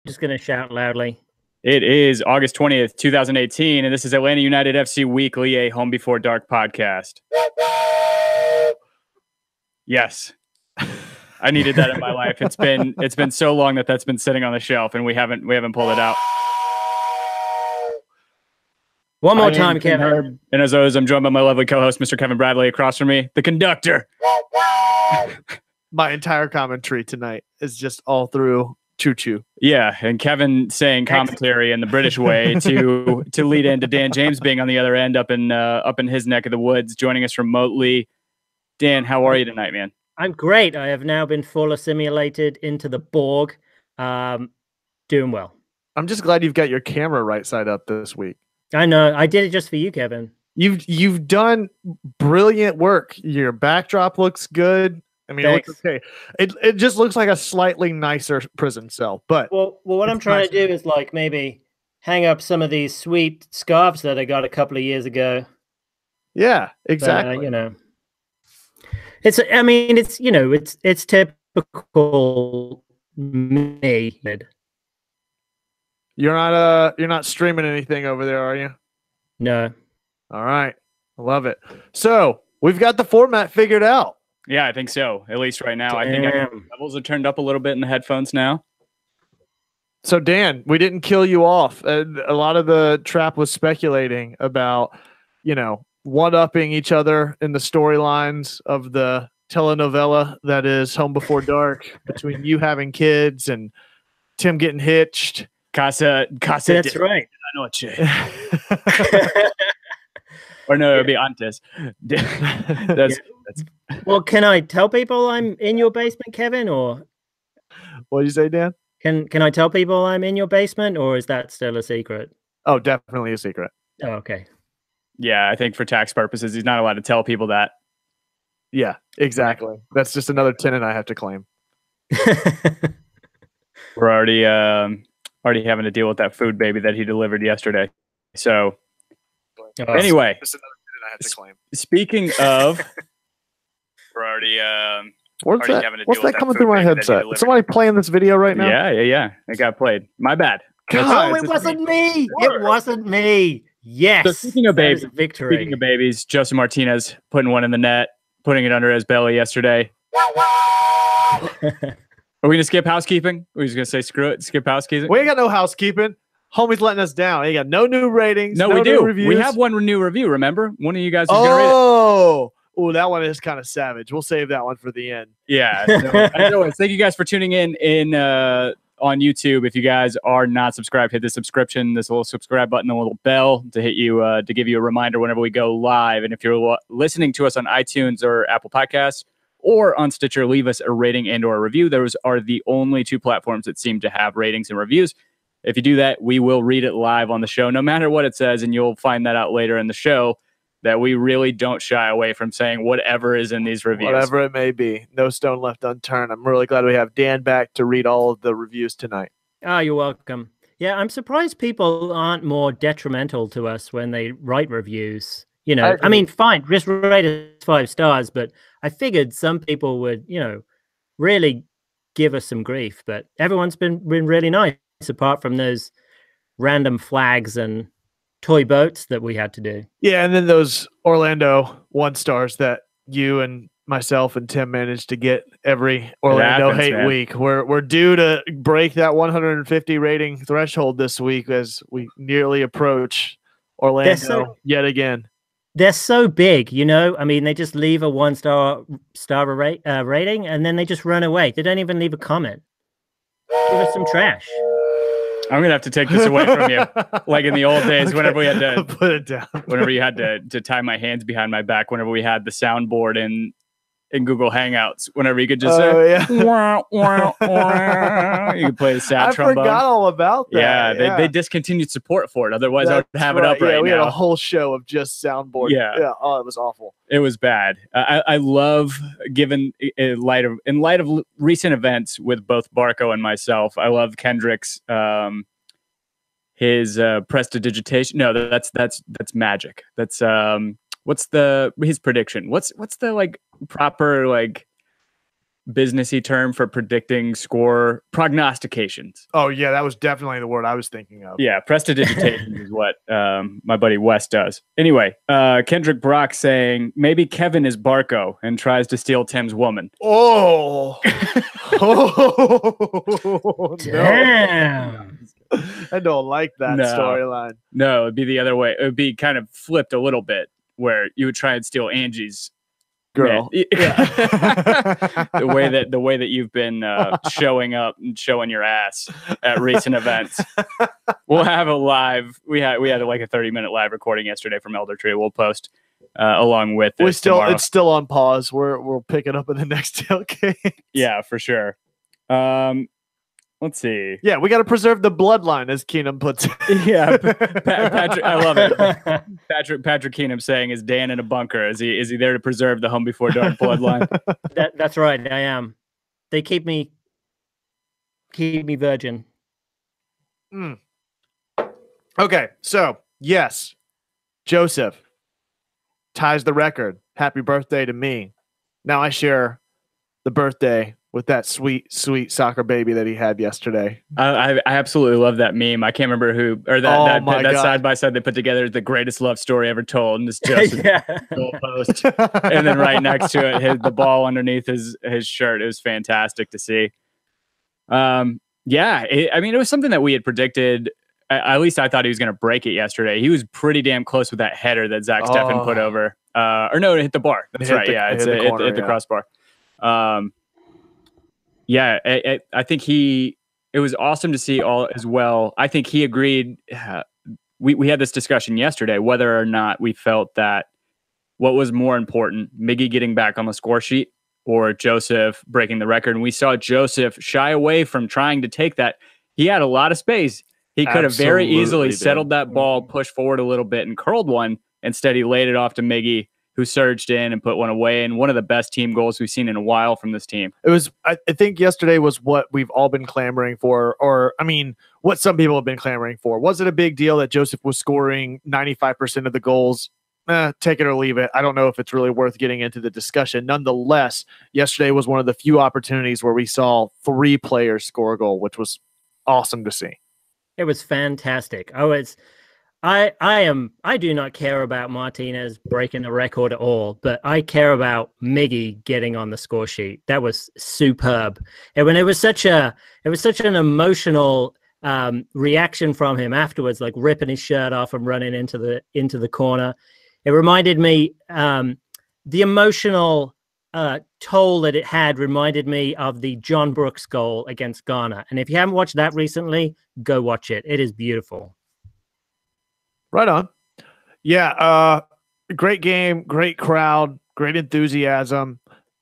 just going to shout loudly. It is August 20th, 2018, and this is Atlanta United FC Weekly, a Home Before Dark podcast. Yes. I needed that in my life. It's been so long that's been sitting on the shelf, and we haven't pulled it out. One more time, Kevin. Herb, and as always, I'm joined by my lovely co-host, Mr. Kevin Bradley, across from me, the conductor. My entire commentary tonight is just all through choo-choo. Yeah, and Kevin saying commentary in the British way to lead into Dan James being on the other end up in his neck of the woods, joining us remotely. Dan, how are you tonight, man? I'm great. I have now been full assimilated into the Borg. Doing well. I'm just glad you've got your camera right side up this week. I know. I did it just for you, Kevin. You've done brilliant work. Your backdrop looks good. I mean, it looks okay. It just looks like a slightly nicer prison cell. But well, what I'm trying to do is like maybe hang up some of these sweet scarves that I got a couple of years ago. Yeah, exactly. But, it's typical me. You're not streaming anything over there, are you? No. All right. I love it. So we've got the format figured out. Yeah, I think so. At least right now. Damn. I think the levels are turned up a little bit in the headphones now. So, Dan, we didn't kill you off. A lot of the trap was speculating about, one-upping each other in the storylines of the telenovela that is Home Before Dark, between you having kids and Tim getting hitched. Casa. That's right. I know what you. Or no, it would be antes. That's. Well, can I tell people I'm in your basement, Kevin? Or what did you say, Dan? Can I tell people I'm in your basement, or is that still a secret? Oh, definitely a secret. Oh, okay. Yeah, I think for tax purposes, he's not allowed to tell people that. Yeah, exactly. That's just another tenant I have to claim. We're already having to deal with that food baby that he delivered yesterday. So anyway, just another tenant I have to claim. Speaking of, we're already what's having to that? deal What's with that coming through my headset? Is somebody playing this video right now? Yeah. It got played. My bad. God, it wasn't me. It wasn't me. Yes. So speaking of babies, victory. Speaking of babies, Josef Martinez putting one in the net, putting it under his belly yesterday. Are we gonna skip housekeeping? We're just gonna say screw it, skip housekeeping. We ain't got no housekeeping. Homie's letting us down. He got no new ratings. No, we do. We have one new review. Remember, one of you guys was gonna rate it. Oh, that one is kind of savage. We'll save that one for the end. Yeah. So, anyways, thank you guys for tuning in on YouTube. If you guys are not subscribed, hit the subscription, this little subscribe button, the little bell to hit you to give you a reminder whenever we go live. And if you're listening to us on iTunes or Apple Podcasts or on Stitcher, leave us a rating and or a review. Those are the only two platforms that seem to have ratings and reviews. If you do that, we will read it live on the show, no matter what it says, and you'll find that out later in the show, that we really don't shy away from saying whatever is in these reviews. Whatever it may be. No stone left unturned. I'm really glad we have Dan back to read all of the reviews tonight. Oh, you're welcome. Yeah, I'm surprised people aren't more detrimental to us when they write reviews. I mean, fine, just rate us 5 stars, but I figured some people would, really give us some grief. But everyone's been really nice, apart from those random flags and toy boats that we had to do. Yeah, and then those Orlando 1 stars that you and myself and Tim managed to get every Orlando hate week. We're due to break that 150 rating threshold this week as we nearly approach Orlando yet again. They're so big, I mean, they just leave a 1-star rating and then they just run away. They don't even leave a comment. Give us some trash. I'm gonna have to take this away from you, like in the old days, whenever we had to put it down. Whenever you had to tie my hands behind my back. Whenever we had the soundboard in Google Hangouts, whenever you could just say, wah, wah, wah. You could play the sad trombone. I forgot all about that. Yeah, they discontinued support for it. Otherwise, I would have it up right now. We had a whole show of just soundboard. Yeah. Oh, it was awful. It was bad. I love, given in light of recent events with both Barco and myself, I love Kendrick's his prestidigitation. No, that's magic. That's what's his prediction? What's the proper businessy term for predicting score prognostications. Oh yeah, that was definitely the word I was thinking of. Yeah, prestidigitation is what my buddy Wes does. Anyway, Kendrick Brock saying maybe Kevin is Barco and tries to steal Tim's woman. Oh, oh damn! No. I don't like that storyline. No, it'd be the other way. It would be kind of flipped a little bit, where you would try and steal Angie's girl. Yeah. the way that you've been showing up and showing your ass at recent events. We'll have a live. We had like a 30-minute live recording yesterday from Elder Tree. We'll post along with it. It's still on pause. We'll pick it up in the next tailgate. Yeah, for sure. Let's see. Yeah, we got to preserve the bloodline, as Keenum puts it. Yeah, Patrick, I love it. Patrick Keenum saying, "Is Dan in a bunker? Is he there to preserve the home before dark bloodline?" That's right. I am. They keep me virgin. Okay, so yes, Joseph ties the record. Happy birthday to me. Now I share the birthday with that sweet, sweet soccer baby that he had yesterday. I absolutely love that meme. I can't remember who, or that side by side they put together, the greatest love story ever told. And it's just goal post, and then right next to it, the ball underneath his shirt. It was fantastic to see. I mean, it was something that we had predicted. At least I thought he was going to break it yesterday. He was pretty damn close with that header that Zach Steffen put over. Or no, it hit the bar. That's right. It hit the crossbar. I think it was awesome to see all as well. I think he agreed. We had this discussion yesterday, whether or not we felt that what was more important, Miggy getting back on the score sheet or Josef breaking the record. And we saw Josef shy away from trying to take that. He had a lot of space. He could have very easily settled that ball, pushed forward a little bit and curled one. Instead, he laid it off to Miggy, who surged in and put one away, and one of the best team goals we've seen in a while from this team. It was, I think yesterday was what we've all been clamoring for, or I mean, what some people have been clamoring for. Was it a big deal that Josef was scoring 95% of the goals? Take it or leave it. I don't know if it's really worth getting into the discussion. Nonetheless, yesterday was one of the few opportunities where we saw 3 players score a goal, which was awesome to see. It was fantastic. I do not care about Martinez breaking the record at all, but I care about Miggy getting on the score sheet. That was superb. And when it was such an emotional reaction from him afterwards, like ripping his shirt off and running into the corner. It reminded me the emotional toll that it had reminded me of the John Brooks goal against Ghana. And if you haven't watched that recently, go watch it. It is beautiful. Right on. Yeah. Great game, great crowd, great enthusiasm.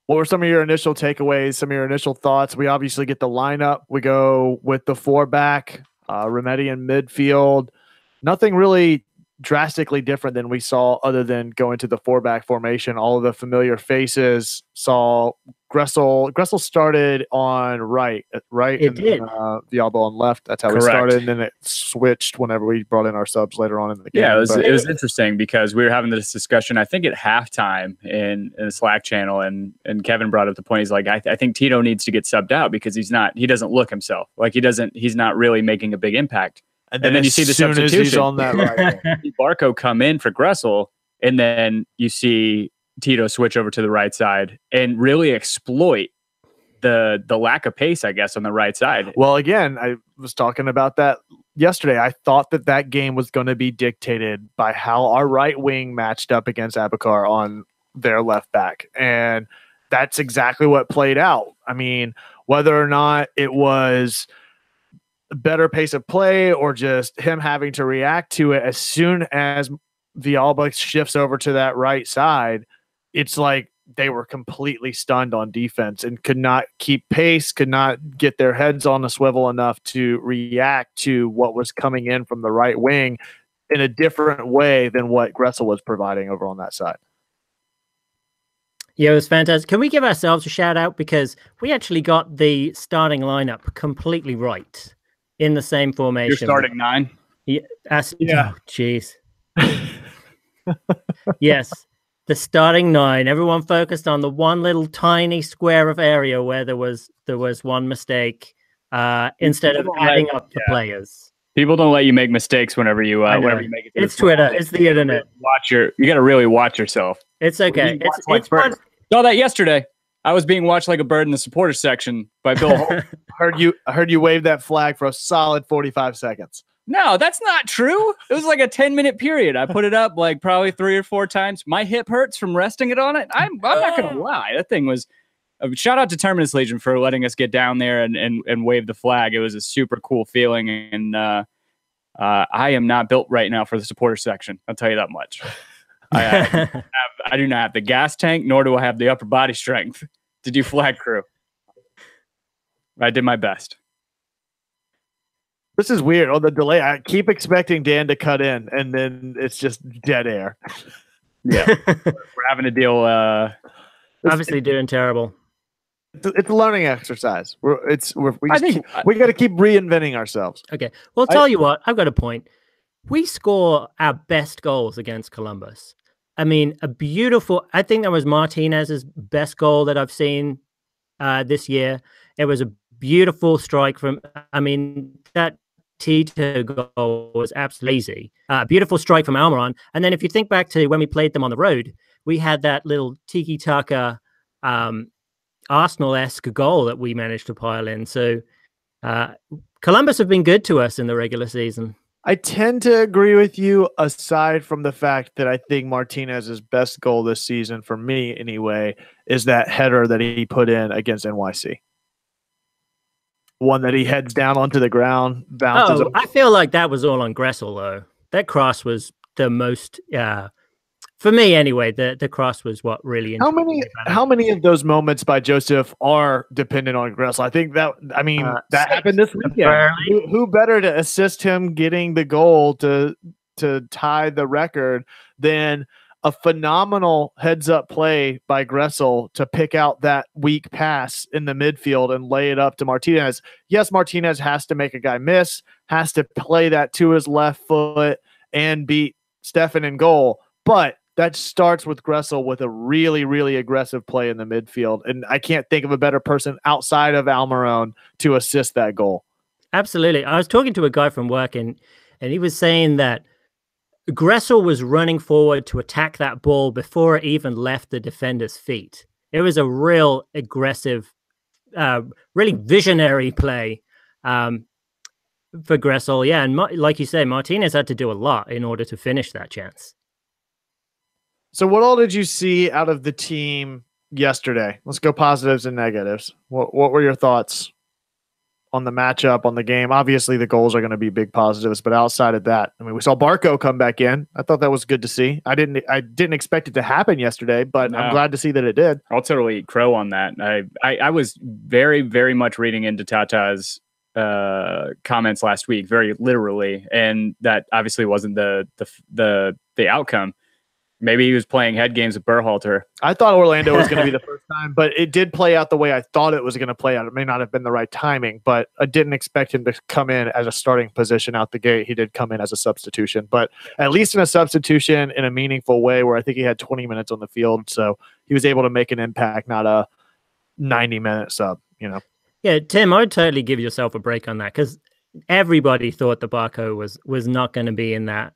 What were some of your initial takeaways, some of your initial thoughts? We obviously get the lineup. We go with the 4-back, Remedi in midfield. Nothing really drastically different than we saw other than going to the 4-back formation. All of the familiar faces. Saw Gressel started on right. It did. Villalba on left. That's how we started. And then it switched whenever we brought in our subs later on in the game. Yeah, it was interesting because we were having this discussion, I think at halftime in the Slack channel, and Kevin brought up the point. He's like, I think Tito needs to get subbed out because he doesn't look himself. Like he's not really making a big impact. And then you see the substitution. He's on that right. Barco come in for Gressel, and then you see Tito switch over to the right side and really exploit the lack of pace, I guess, on the right side. Well, again, I was talking about that yesterday. I thought that game was going to be dictated by how our right wing matched up against Abubakar on their left back. And that's exactly what played out. I mean, whether or not it was better pace of play or just him having to react to it as soon as Villalba shifts over to that right side, it's like they were completely stunned on defense and could not keep pace, could not get their heads on the swivel enough to react to what was coming in from the right wing in a different way than what Gressel was providing over on that side. Yeah, it was fantastic. Can we give ourselves a shout out? Because we actually got the starting lineup completely right in the same formation. You're starting 9? Yeah. Oh, jeez. Yes. the starting 9. Everyone focused on the one little tiny square of area where there was one mistake, instead of adding up the players. People don't let you make mistakes whenever you make it. It's Twitter. It's the internet. You got to really watch yourself. It's okay. It's fun. Saw that yesterday. I was being watched like a bird in the supporters section by Bill Holt. I heard you wave that flag for a solid 45 seconds. No, that's not true. It was like a 10-minute period. I put it up like probably 3 or 4 times. My hip hurts from resting it on it. I'm not going to lie. That thing was shout out to Terminus Legion for letting us get down there and wave the flag. It was a super cool feeling. And I am not built right now for the supporter section. I'll tell you that much. I do not have the gas tank, nor do I have the upper body strength to do flag crew. I did my best. This is weird. On the delay, I keep expecting Dan to cut in, and then it's just dead air. Yeah, we're having to deal. Obviously, doing terrible. It's a learning exercise. We got to keep reinventing ourselves. Okay. Well, tell you what, I've got a point. We score our best goals against Columbus. I mean, I think that was Martinez's best goal that I've seen this year. It was a beautiful strike that Tito goal was absolutely easy. Beautiful strike from Almiron. And then if you think back to when we played them on the road, we had that little tiki-taka Arsenal-esque goal that we managed to pile in. So Columbus have been good to us in the regular season. I tend to agree with you, aside from the fact that I think Martinez's best goal this season, for me anyway, is that header that he put in against NYC. One that he heads down onto the ground, bounces. Oh, I feel like that was all on Gressel, though. That cross was the most, for me anyway, the cross was what really. How many of those moments by Josef are dependent on Gressel? I think that happened this weekend. Who better to assist him getting the goal to tie the record than a phenomenal heads-up play by Gressel to pick out that weak pass in the midfield and lay it up to Martinez. Yes, Martinez has to make a guy miss, has to play that to his left foot and beat Stefan in goal. But that starts with Gressel with a really, really aggressive play in the midfield. And I can't think of a better person outside of Almiron to assist that goal. Absolutely. I was talking to a guy from work and he was saying that Gressel was running forward to attack that ball before it even left the defender's feet. It was a real aggressive, really visionary play for Gressel. Yeah, and like you say, Martinez had to do a lot in order to finish that chance. So what all did you see out of the team yesterday? Let's go positives and negatives. What were your thoughts on the matchup, on the game? Obviously, the goals are going to be big positives, but outside of that, I mean, we saw Barco come back in. I thought that was good to see. I didn't expect it to happen yesterday, but no. I'm glad to see that it did. I'll totally eat crow on that. I was very, very much reading into Tata's comments last week, very literally, and that obviously wasn't the outcome. Maybe he was playing head games with Berhalter. I thought Orlando was going to be the first time, but it did play out the way I thought it was going to play out. It may not have been the right timing, but I didn't expect him to come in as a starting position out the gate. He did come in as a substitution, but at least in a substitution in a meaningful way where I think he had 20 minutes on the field. So he was able to make an impact, not a 90-minute sub, you know? Yeah, Tim, I would totally give yourself a break on that because everybody thought that Barco was not going to be in that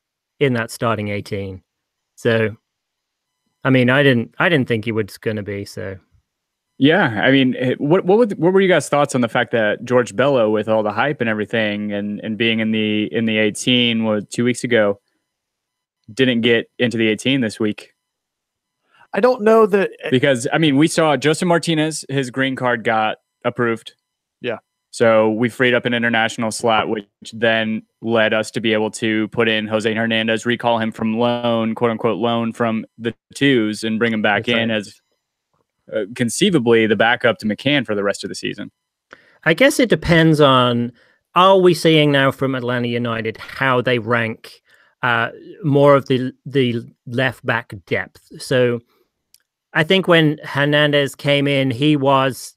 starting 18. So, I mean, I didn't think he was going to be. So, yeah, I mean, what were you guys' thoughts on the fact that George Bello, with all the hype and everything, and being in the 18 2 weeks ago, didn't get into the 18 this week? I don't know that, because I mean, we saw Josef Martinez, his green card got approved. Yeah. So we freed up an international slot, which then led us to be able to put in Jose Hernandez, recall him from loan, quote unquote loan from the twos, and bring him back in as conceivably the backup to McCann for the rest of the season. I guess it depends on, are we seeing now from Atlanta United how they rank more of the left back depth? So I think when Hernandez came in, he was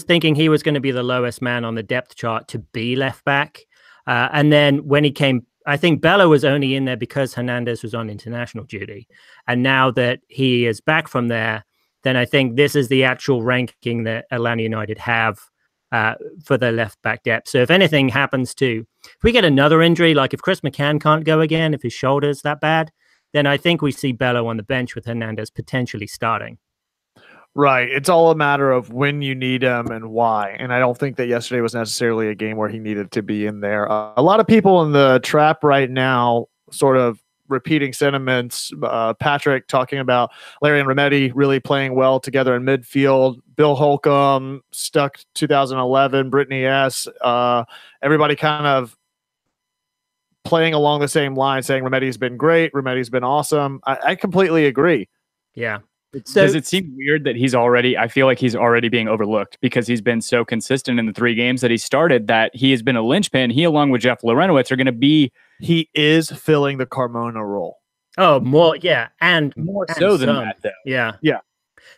thinking he was going to be the lowest man on the depth chart to be left back. And then when he came I think Bello was only in there because Hernandez was on international duty. And now that he is back from there, then I think this is the actual ranking that Atlanta United have for their left back depth. So if anything happens if we get another injury, like if Chris McCann can't go again, if his shoulder's that bad, then I think we see Bello on the bench with Hernandez potentially starting. Right. It's all a matter of when you need him and why. And I don't think that yesterday was necessarily a game where he needed to be in there. A lot of people in the trap right now sort of repeating sentiments. Patrick talking about Larry and Remedi really playing well together in midfield. Bill Holcomb stuck 2011. Brittany S. Everybody kind of playing along the same line, saying Remedi's been great. Remedi's been awesome. I completely agree. Yeah. So, does it seem weird that I feel like he's already being overlooked because he's been so consistent in the 3 games that he started that he has been a linchpin. He, along with Jeff Lorenowitz, are going to be. He is filling the Carmona role. Oh, more, yeah. And more so than that, though. Yeah. Yeah.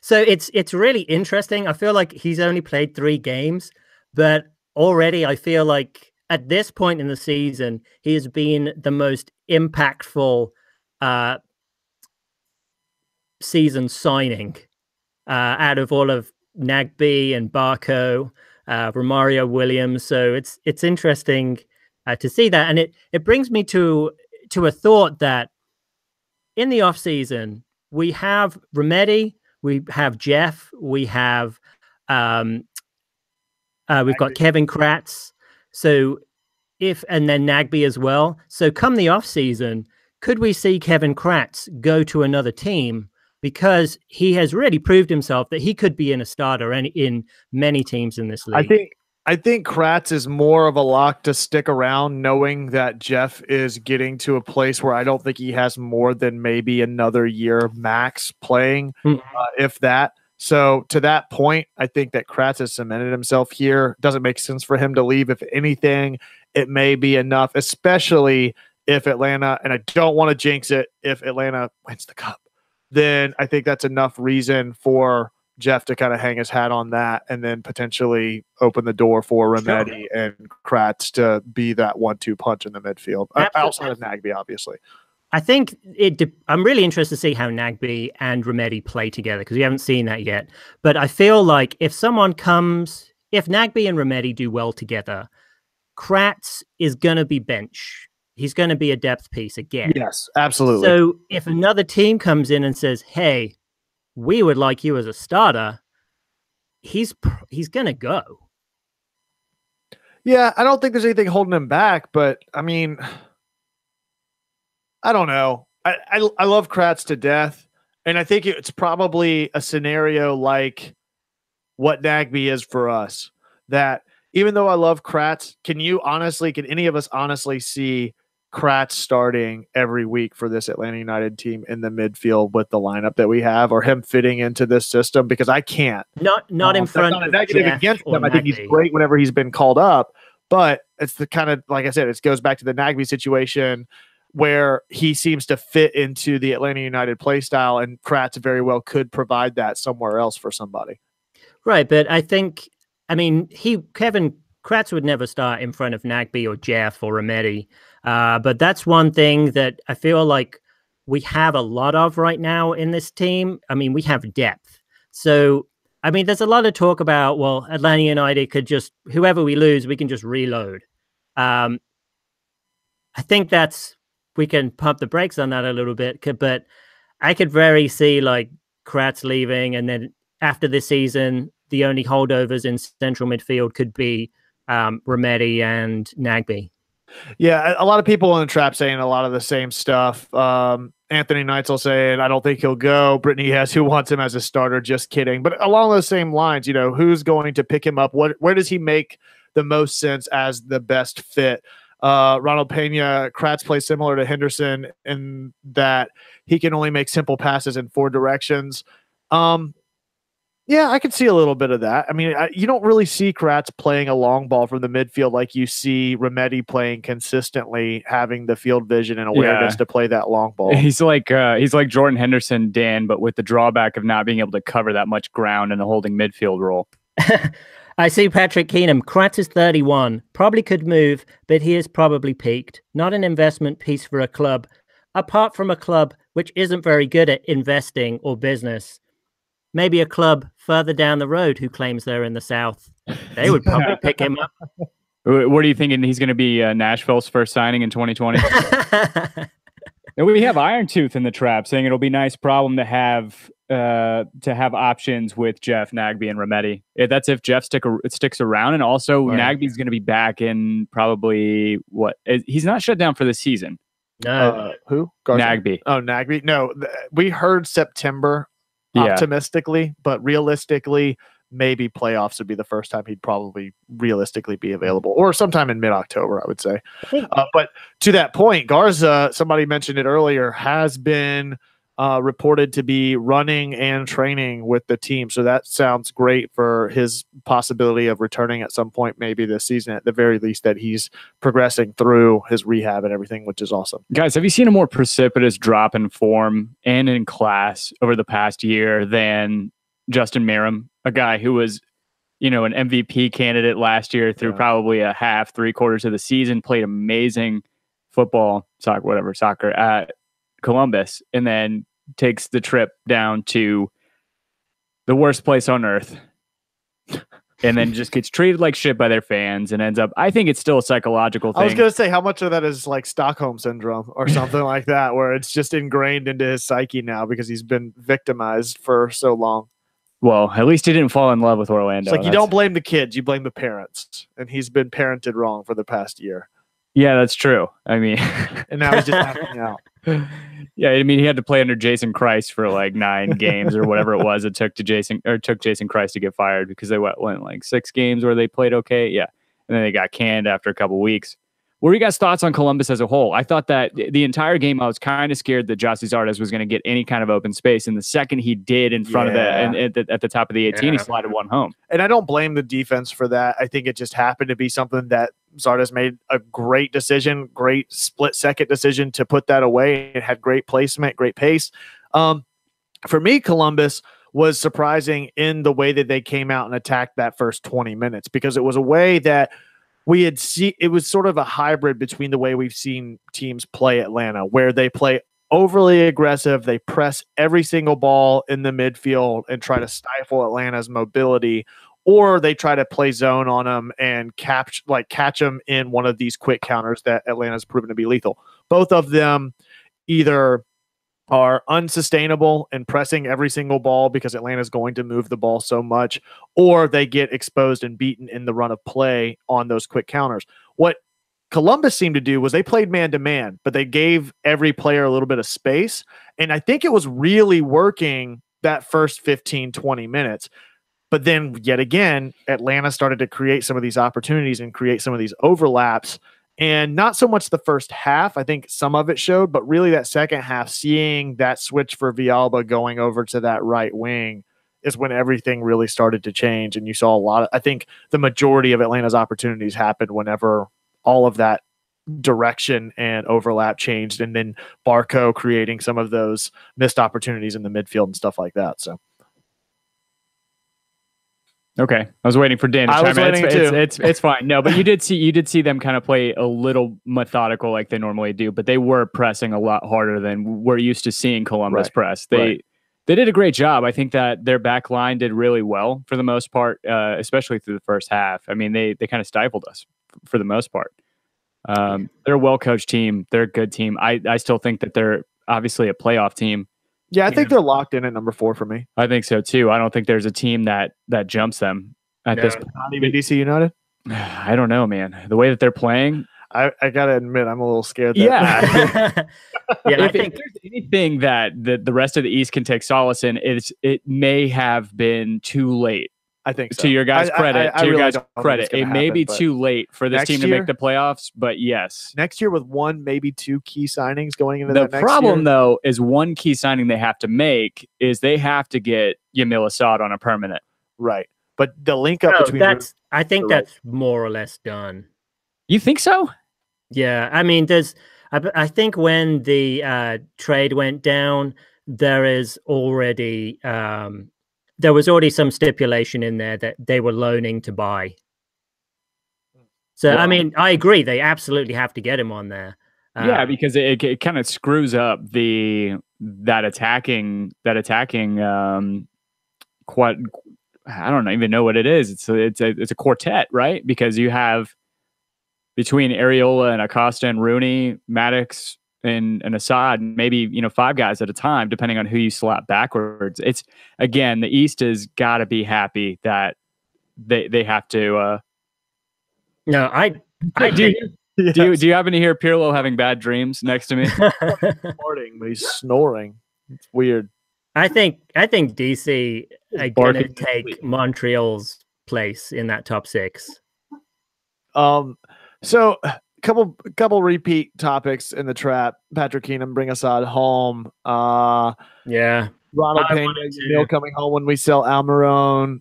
So it's really interesting. I feel like he's only played 3 games, but already I feel like at this point in the season, he has been the most impactful season signing out of all of Nagbe and Barco, Romario Williams. So it's interesting to see that, and it brings me to a thought that in the off season we have Remedi, we have Jeff, we have we've got Kevin Kratz. So and then Nagbe as well. So come the off season, could we see Kevin Kratz go to another team? Because he has really proved himself that he could be in a starter in many teams in this league. I think Kratz is more of a lock to stick around, knowing that Jeff is getting to a place where I don't think he has more than maybe another year max playing, if that. So to that point, I think that Kratz has cemented himself here. Doesn't make sense for him to leave. If anything, it may be enough, especially if Atlanta, and I don't want to jinx it, if Atlanta wins the cup. Then I think that's enough reason for Jeff to kind of hang his hat on that and then potentially open the door for Remedi and Kratz to be that 1-2 punch in the midfield. Outside of Nagbe, obviously. I think I'm really interested to see how Nagbe and Remedi play together because we haven't seen that yet. But I feel like if Nagbe and Remedi do well together, Kratz is going to be bench. He's going to be a depth piece again. Yes, absolutely. So if another team comes in and says, hey, we would like you as a starter, he's going to go. Yeah, I don't think there's anything holding him back, but I mean, I don't know. I love Kratz to death, and I think it's probably a scenario like what Nagbe is for us, that even though I love Kratz, can any of us honestly see Kratz starting every week for this Atlanta United team in the midfield with the lineup that we have, or him fitting into this system? Because I can't. Not in front of a negative against him. I think he's great whenever he's been called up, but it's the kind of, like I said, it goes back to the Nagbe situation where he seems to fit into the Atlanta United play style, and Kratz very well could provide that somewhere else for somebody. Right, but Kevin Kratz would never start in front of Nagbe or Jeff or Remedi. But that's one thing that I feel like we have a lot of right now in this team. I mean, we have depth. So, I mean, there's a lot of talk about, well, Atlanta United could just, whoever we lose, we can just reload. I think we can pump the brakes on that a little bit, but I could very see like Kratz leaving, and then after this season, the only holdovers in central midfield could be Remedi and Nagbe. Yeah, a lot of people in the trap saying a lot of the same stuff. Anthony Neitzel saying, I don't think he'll go. Brittany has who wants him as a starter. Just kidding. But along those same lines, who's going to pick him up? Where does he make the most sense as the best fit? Ronald Pena, Kratz plays similar to Henderson in that he can only make simple passes in 4 directions. Yeah, I could see a little bit of that. I mean, you don't really see Kratz playing a long ball from the midfield like you see Remedi playing consistently, having the field vision and awareness to play that long ball. He's like Jordan Henderson, Dan, but with the drawback of not being able to cover that much ground in a holding midfield role. I see Patrick Keenum. Kratz is 31. Probably could move, but he is probably peaked. Not an investment piece for a club. Apart from a club which isn't very good at investing or business. Maybe a club further down the road who claims they're in the South. They would probably pick him up. What are you thinking? He's going to be Nashville's first signing in 2020? And we have Irontooth in the trap saying it'll be a nice problem to have options with Jeff, Nagbe, and Remedi. That's if Jeff sticks around, and also Nagbe's going to be back in probably he's not shut down for the season. No, who? Nagbe. Oh, Nagbe. No, we heard September optimistically, but realistically, maybe playoffs would be the first time he'd probably realistically be available, or sometime in mid-October, I would say. But to that point, Garza, somebody mentioned it earlier, has been reported to be running and training with the team. So that sounds great for his possibility of returning at some point, maybe this season, at the very least, that he's progressing through his rehab and everything, which is awesome. Guys, have you seen a more precipitous drop in form and in class over the past year than Justin Merrim, a guy who was, an MVP candidate last year through probably a half, 3/4 of the season, played amazing soccer at Columbus, and then takes the trip down to the worst place on earth and then just gets treated like shit by their fans and ends up, I think it's still a psychological thing. I was going to say, how much of that is like Stockholm syndrome or something like that, where it's just ingrained into his psyche now because he's been victimized for so long. Well, at least he didn't fall in love with Orlando. It's like, you don't blame the kids, you blame the parents. And he's been parented wrong for the past year. Yeah, that's true. I mean, and now he's just acting out. Yeah, I mean, he had to play under Jason Christ for like 9 games or whatever it was. It took Jason Christ to get fired because they went like 6 games where they played okay. Yeah, and then they got canned after a couple weeks. What are you guys' thoughts on Columbus as a whole? I thought that the entire game, I was kind of scared that Jossie Zardes was going to get any kind of open space. And the second he did in front of at the top of the 18, he slided one home. And I don't blame the defense for that. I think it just happened to be something that Zardes made a great decision, great split-second decision to put that away. It had great placement, great pace. For me, Columbus was surprising in the way that they came out and attacked that first 20 minutes, because it was a way that we had seen. It was sort of a hybrid between the way we've seen teams play Atlanta, where they play overly aggressive, they press every single ball in the midfield and try to stifle Atlanta's mobility, or they try to play zone on them and catch them in one of these quick counters that Atlanta's proven to be lethal. Both of them either are unsustainable and pressing every single ball because Atlanta's going to move the ball so much, or they get exposed and beaten in the run of play on those quick counters. What Columbus seemed to do was they played man-to-man, but they gave every player a little bit of space. And I think it was really working that first 15, 20 minutes. But then yet again, Atlanta started to create some of these opportunities and create some of these overlaps. And not so much the first half, I think some of it showed, but really that second half, seeing that switch for Villalba going over to that right wing is when everything really started to change. And you saw a lot of, I think the majority of Atlanta's opportunities happened whenever all of that direction and overlap changed. And then Barco creating some of those missed opportunities in the midfield and stuff like that. So. Okay, I was waiting for Dan to chime in. It's fine. No, but you did see them kind of play a little methodical like they normally do, but they were pressing a lot harder than we're used to seeing Columbus press. They did a great job. I think that their back line did really well for the most part, especially through the first half. I mean, they kind of stifled us for the most part. They're a well-coached team. They're a good team. I still think that they're obviously a playoff team. Yeah, I think they're locked in at number 4 for me. I think so too. I don't think there's a team that jumps them at this point. Not even DC United? I don't know, man. The way that they're playing, I gotta admit, I'm a little scared. I think if there's anything that the rest of the East can take solace in, it may have been too late. I think so. To your guys' credit, it may be too late for this team to make the playoffs, but yes. Next year with 1, maybe 2 key signings going into the that next problem, year. Though, is one key signing they have to make is they have to get Yamil Assad on a permanent. Right. But the link up between I think that's more or less done. You think so? Yeah. I mean, I think when the trade went down, there is already there was already some stipulation in there that they were loaning to buy. So, I mean, I agree. They absolutely have to get him on there. Yeah, because it kind of screws up that attacking quite. I don't even know what it is. It's a quartet, right? Because you have between Areola and Acosta and Rooney, Maddox and Assad, maybe 5 guys at a time, depending on who you slap backwards. It's again, the East has got to be happy that they have to. No, I do. Do you happen to hear Pirlo having bad dreams next to me? Farting, but he's snoring. It's weird. I think DC are going to take Montreal's place in that top 6. So couple repeat topics in the trap. Patrick Keenum, bring Assad home. Yeah. Ronald Payne, Neil coming home when we sell Almiron.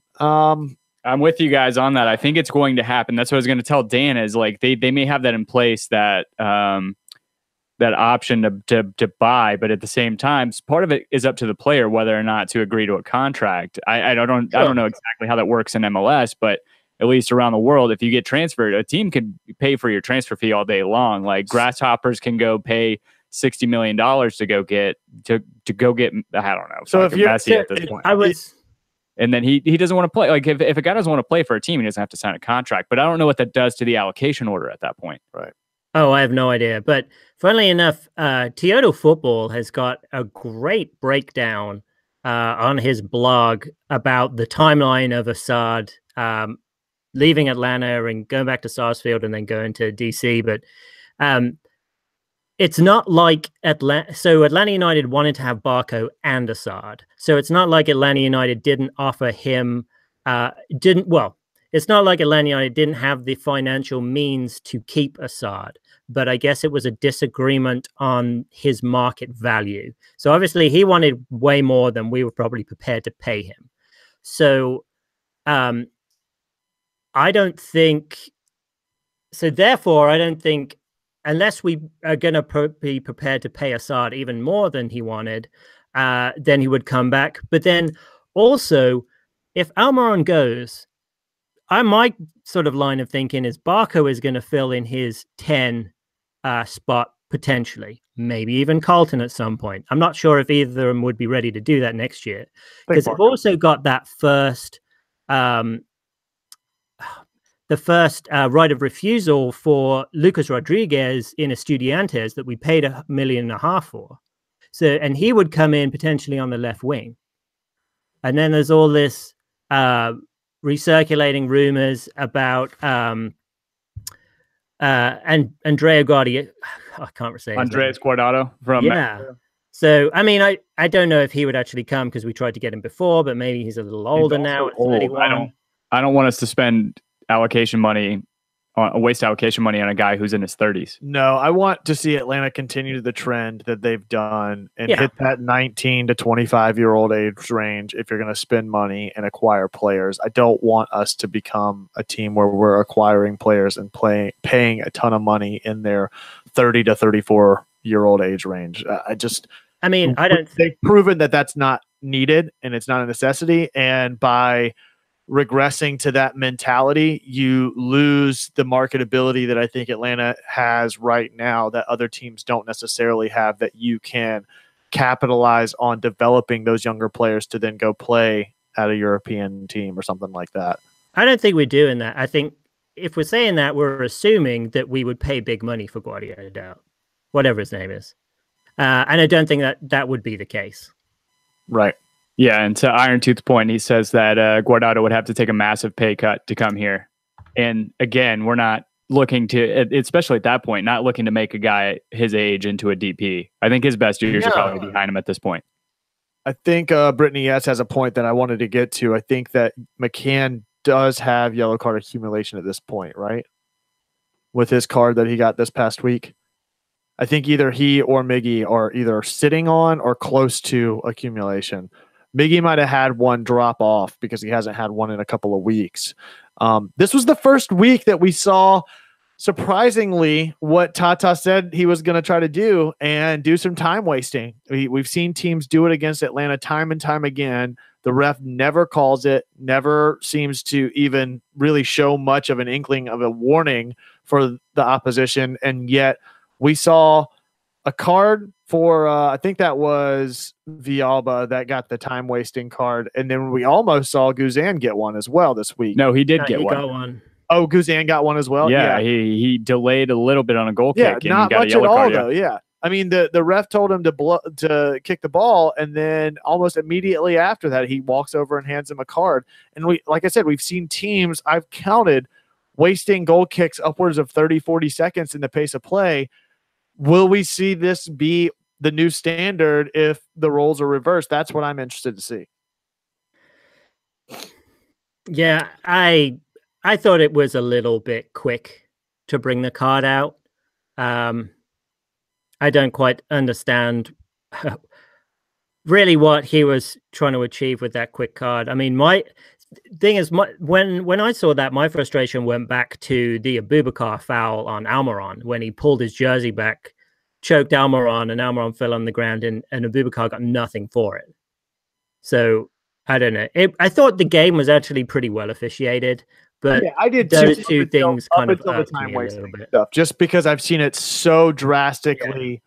I'm with you guys on that. I think it's going to happen. That's what I was going to tell Dan is like they may have that in place, that that option to buy, but at the same time, part of it is up to the player whether or not to agree to a contract. I don't know exactly how that works in MLS, but at least around the world, if you get transferred, a team can pay for your transfer fee all day long. Like Grasshoppers can go pay $60 million to go get I don't know. So if you're Messi at this point, and then he doesn't want to play. Like if a guy doesn't want to play for a team, he doesn't have to sign a contract. But I don't know what that does to the allocation order at that point. Right. Oh, I have no idea. But funnily enough, Toyota Football has got a great breakdown on his blog about the timeline of Assad leaving Atlanta and going back to Sarsfield and then going to DC. But it's not like Atlanta. So Atlanta United wanted to have Barco and Assad. So it's not like Atlanta United didn't offer him, it's not like Atlanta United didn't have the financial means to keep Assad, but I guess it was a disagreement on his market value. So obviously he wanted way more than we were probably prepared to pay him. So therefore, I don't think, unless we are going to be prepared to pay Assad even more than he wanted, then he would come back. But then also, if Almiron goes, my sort of line of thinking is Barco is going to fill in his 10 spot potentially, maybe even Carlton at some point. I'm not sure if either of them would be ready to do that next year, because they've also got that first right of refusal for Lucas Rodriguez in Estudiantes that we paid $1.5 million for. So, and he would come in potentially on the left wing. And then there's all this recirculating rumors about and Andrea Guardia. I can't say Andres Guardado from So I mean, I don't know if he would actually come because we tried to get him before, but maybe he's a little older now. I don't want us to spend waste allocation money on a guy who's in his 30s. No, I want to see Atlanta continue the trend that they've done and hit that 19 to 25-year-old age range if you're going to spend money and acquire players. I don't want us to become a team where we're acquiring players and paying a ton of money in their 30 to 34-year-old age range. They've proven that that's not needed and it's not a necessity. And by regressing to that mentality, you lose the marketability that I think Atlanta has right now that other teams don't necessarily have, that you can capitalize on developing those younger players to then go play at a European team or something like that. I don't think we're doing that. I think if we're saying that, we're assuming that we would pay big money for Guardiola, whatever his name is. And I don't think that would be the case. Right. Yeah, and to Iron Tooth's point, he says that Guardado would have to take a massive pay cut to come here. And again, we're not looking to, especially at that point, not looking to make a guy his age into a DP. I think his best years are probably behind him at this point. I think Brittany S. has a point that I wanted to get to. I think that McCann does have yellow card accumulation at this point, right? With his card that he got this past week. I think either he or Miggy are either sitting on or close to accumulation. Miggy might have had one drop off because he hasn't had one in a couple of weeks. This was the first week that we saw, surprisingly, what Tata said he was going to try to do and do some time wasting. We've seen teams do it against Atlanta time and time again, The ref never calls it, never seems to even really show much of an inkling of a warning for the opposition. And yet we saw a card for, I think that was Villalba that got the time wasting card. And then we almost saw Guzan get one as well this week. No, he did get he one. got one. Oh, Guzan got one as well? Yeah, he delayed a little bit on a goal kick. Yeah, not got much a yellow at all, card, though. Yeah. I mean, the ref told him to kick the ball, and then almost immediately after that, he walks over and hands him a card. And like I said, we've seen teams, I've counted, wasting goal kicks upwards of 30, 40 seconds in the pace of play. Will we see this be the new standard if the roles are reversed? That's what I'm interested to see. Yeah, I thought it was a little bit quick to bring the card out. I don't quite understand really what he was trying to achieve with that quick card. I mean, my thing is, when I saw that, my frustration went back to the Abubakar foul on Almiron when he pulled his jersey back, choked Almiron, and Almiron fell on the ground, and Abubakar got nothing for it. So I don't know. I thought the game was actually pretty well officiated, but yeah, I did those too, two things kind of the time wasting stuff. Just because I've seen it so drastically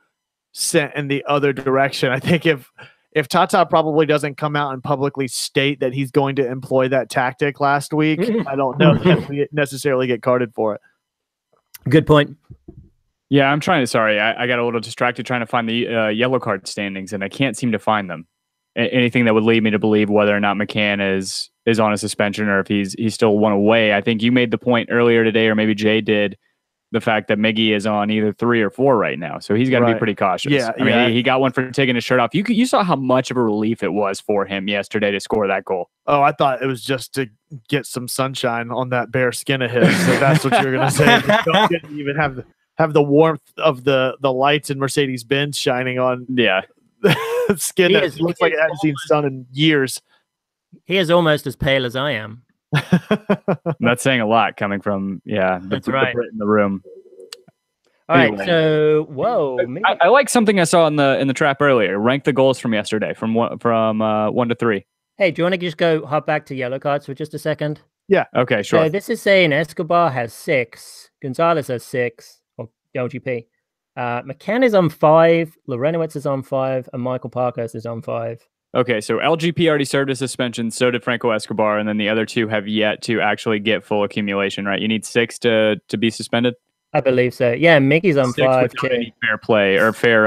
sent in the other direction. I think if Tata probably doesn't come out and publicly state that he's going to employ that tactic last week, I don't know if we necessarily get carded for it. Good point. Yeah, I'm trying to. Sorry, I got a little distracted trying to find the yellow card standings, and I can't seem to find them. Anything that would lead me to believe whether or not McCann is on a suspension or if he's still one away. I think you made the point earlier today, or maybe Jay did, the fact that Miggy is on either 3 or 4 right now, so he's got to be pretty cautious. Yeah, I mean, he got one for taking his shirt off. You saw how much of a relief it was for him yesterday to score that goal. Oh, I thought it was just to get some sunshine on that bare skin of his. So that's what you're gonna say. Didn't even have the warmth of the lights in Mercedes-Benz shining on. Yeah. Skin that looks like it hasn't seen sun in years. He is almost as pale as I am. That's saying a lot coming from that's right. the Brit in the room. All right, so whoa, I like something I saw in the trap earlier. Rank the goals from yesterday from 1 to 3. Hey, do you want to just hop back to yellow cards for just a second? Yeah. Okay, sure. So this is saying Escobar has 6, Gonzalez has 6, or LGP. McCann is on 5, Lorenowitz is on 5, and Michael Parkhurst is on 5. Okay, so LGP already served a suspension, so did Franco Escobar, and then the other 2 have yet to actually get full accumulation, right? You need 6 to be suspended? I believe so. Yeah, Mickey's on 5 too. Any fair play or fair,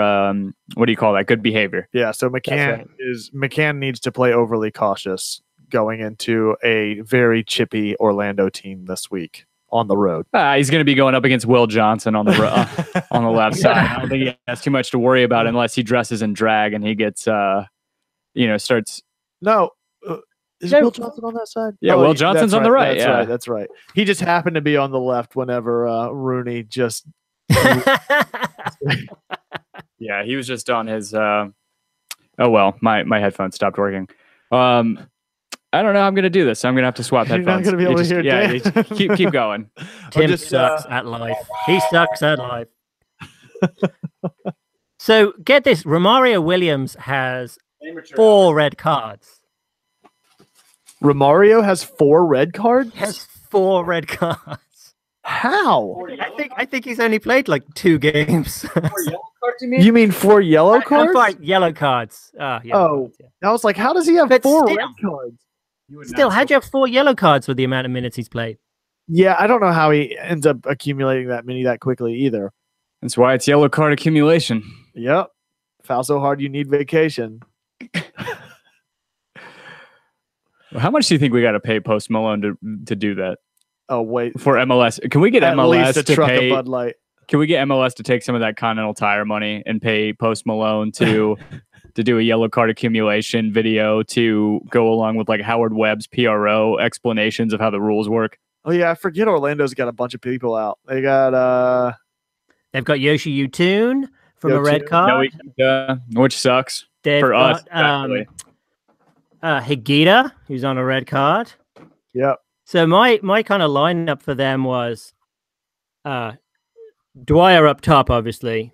what do you call that? Good behavior. Yeah, so McCann needs to play overly cautious going into a very chippy Orlando team this week on the road. He's going to be going up against Will Johnson on the on the left side. I don't think he has too much to worry about unless he dresses in drag and he gets, starts. No, is Will Johnson on that side? Yeah, Will Johnson's on the right. That's right. He just happened to be on the left whenever Rooney just. Yeah, he was just on his. Oh well, my headphones stopped working. I don't know how I'm going to do this. I'm going to have to swap headphones. You're not going to be able to hear Dan. Keep going. Tim sucks at life. He sucks at life. So get this. Romario Williams has 4 red cards. Romario has 4 red cards? Has 4 red cards. How? I think he's only played like 2 games. 4 yellow cards, you mean? You mean 4 yellow cards? I'm fine. Yellow cards. Cards, yeah. I was like, how does he have 4 red cards? Still, how'd you have 4 yellow cards with the amount of minutes he's played? Yeah, I don't know how he ends up accumulating that many that quickly either. That's why it's yellow card accumulation. Yep. Foul so hard you need vacation. How much do you think we got to pay Post Malone to do that? Oh wait, for MLS, can we get MLS to pay? Bud Light. Can we get MLS to take some of that Continental Tire money and pay Post Malone to do a yellow card accumulation video to go along with like Howard Webb's PRO explanations of how the rules work? Oh yeah, I forget Orlando's got a bunch of people out. They've got Yoshi Yotun from a red card, which sucks for us. Higuita, who's on a red card. Yep. So my kind of lineup for them was Dwyer up top, obviously.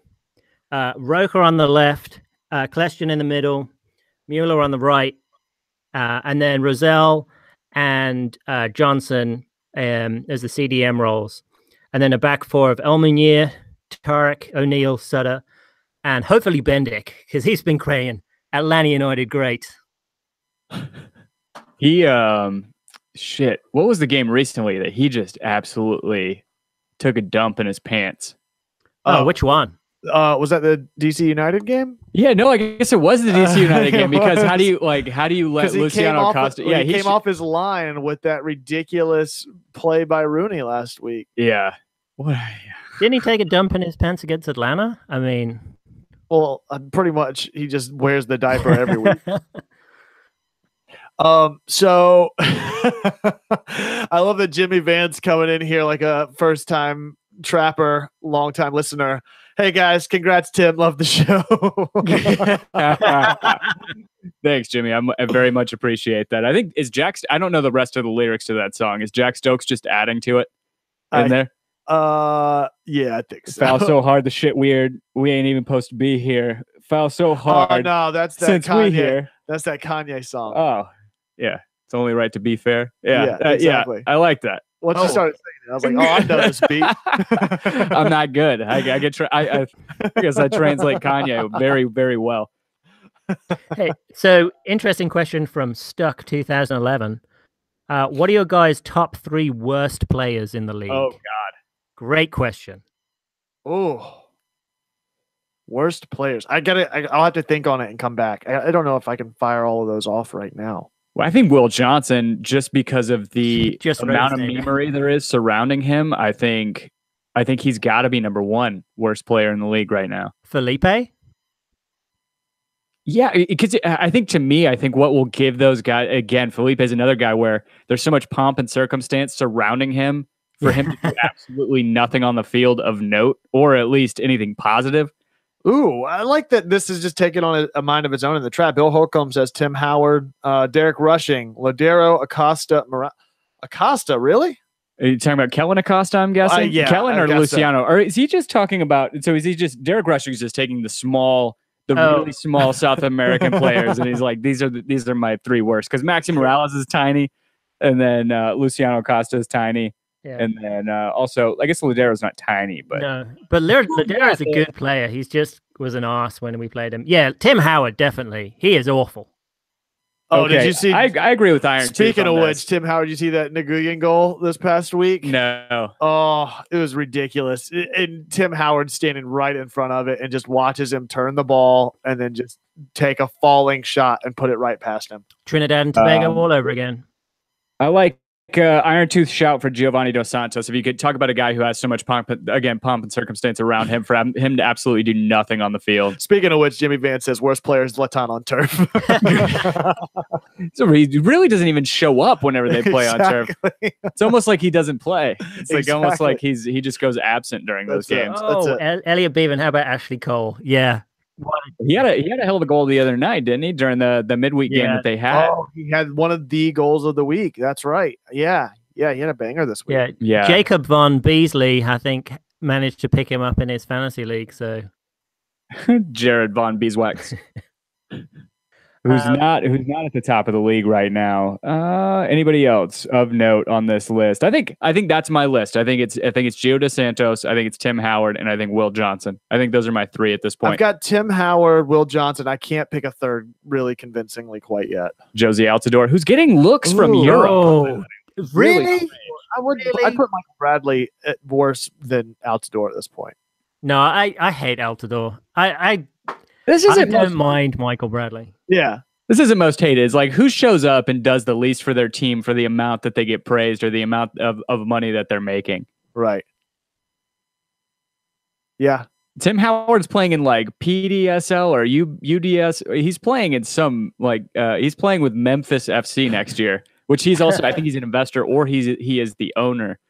Roker on the left, Kleston in the middle, Mueller on the right, and then Rosell and Johnson as the CDM roles, and then a back four of Elmunier, Tarek, O'Neill, Sutter, and hopefully Bendik, because he's been creating Atlanta United great. He shit. What was the game recently that he just absolutely took a dump in his pants? Oh, which one? Was that the DC United game? Yeah, no, I guess it was the DC United game, because how do you let Luciano Costa? Yeah, he came off his line with that ridiculous play by Rooney last week. Yeah. What? Didn't he take a dump in his pants against Atlanta? I mean, well, pretty much he just wears the diaper every week. So I love that Jimmy Vance coming in here like a first time trapper, long time listener. Hey guys, congrats, Tim. Love the show. Thanks, Jimmy. I very much appreciate that. I think I don't know the rest of the lyrics to that song. Is Jack Stokes just adding to it there? Yeah, I think so. Foul so hard, the shit weird. We ain't even supposed to be here. Foul so hard. Oh no, that's that since Kanye. we here. That's that Kanye song. Oh, yeah. It's only right to be fair. Yeah, exactly. Yeah, I like that. Once you started singing it, I was like, oh, I know this beat. I'm not good. I guess I translate Kanye very, very well. Hey, so interesting question from Stuck 2011. What are your guys' top 3 worst players in the league? Oh, God. Great question. Oh, worst players. I'll have to think on it and come back. I don't know if I can fire all of those off right now. Well, I think Will Johnson, just because of the amount of memory there is surrounding him, I think he's got to be number 1 worst player in the league right now. Felipe? Yeah, because I think what will give those guys, again, Felipe is another guy where there's so much pomp and circumstance surrounding him for him to do absolutely nothing on the field of note, or at least anything positive. Ooh, I like that this is just taking on a mind of its own in the trap. Bill Holcomb says Tim Howard, Derek Rushing, Ladero, Acosta, Acosta, really? Are you talking about Kellen Acosta, I'm guessing? Yeah, Kellen or Luciano? So. Or is he just talking about, so is he just, Derek Rushing is just taking the really small South American players, and he's like, these are my 3 worst, because Maxi Morales is tiny, and then Luciano Acosta is tiny. Yeah. And then also, I guess Ladero's not tiny, but Ladero is a good player. He's just was an arse when we played him. Yeah, Tim Howard, definitely. He is awful. Oh, okay. Did you see? I agree with Iron. Speaking of which, Tim Howard, you see that Nguyen goal this past week? No. Oh, it was ridiculous. And Tim Howard standing right in front of it and just watches him turn the ball and then just take a falling shot and put it right past him. Trinidad and Tobago all over again. I like Iron Tooth shout for Giovanni Dos Santos. If you could talk about a guy who has so much pomp and circumstance around him, for him to absolutely do nothing on the field. Speaking of which, Jimmy Vance says worst player is Laton on turf. So he really doesn't even show up whenever they play on turf. It's almost like he doesn't play. It's like almost like he just goes absent during those games. Oh, Elliot Beavan. How about Ashley Cole? Yeah. He had a hell of a goal the other night, didn't he? During the midweek game that they had. Oh, he had one of the goals of the week. That's right. Yeah, he had a banger this week. Yeah. Jacob Von Beasley, I think, managed to pick him up in his fantasy league. So Jared Von Beeswax, who's not at the top of the league right now. Anybody else of note on this list? I think that's my list. I think it's Gio Dos Santos. I think it's Tim Howard, and I think Will Johnson. I think those are my 3 at this point. I've got Tim Howard, Will Johnson. I can't pick a third really convincingly quite yet. Josie Altidore, who's getting looks from Europe. Oh, really? I'd put Michael Bradley at worse than Altidore at this point. No, I hate Altidore. I don't mind Michael Bradley. Yeah. This isn't most hated. It's like, who shows up and does the least for their team for the amount that they get praised or the amount of money that they're making. Right. Yeah. Tim Howard's playing in like PDSL or UDS. He's playing in some he's playing with Memphis FC next year, which he's also, I think he's an investor or he is the owner.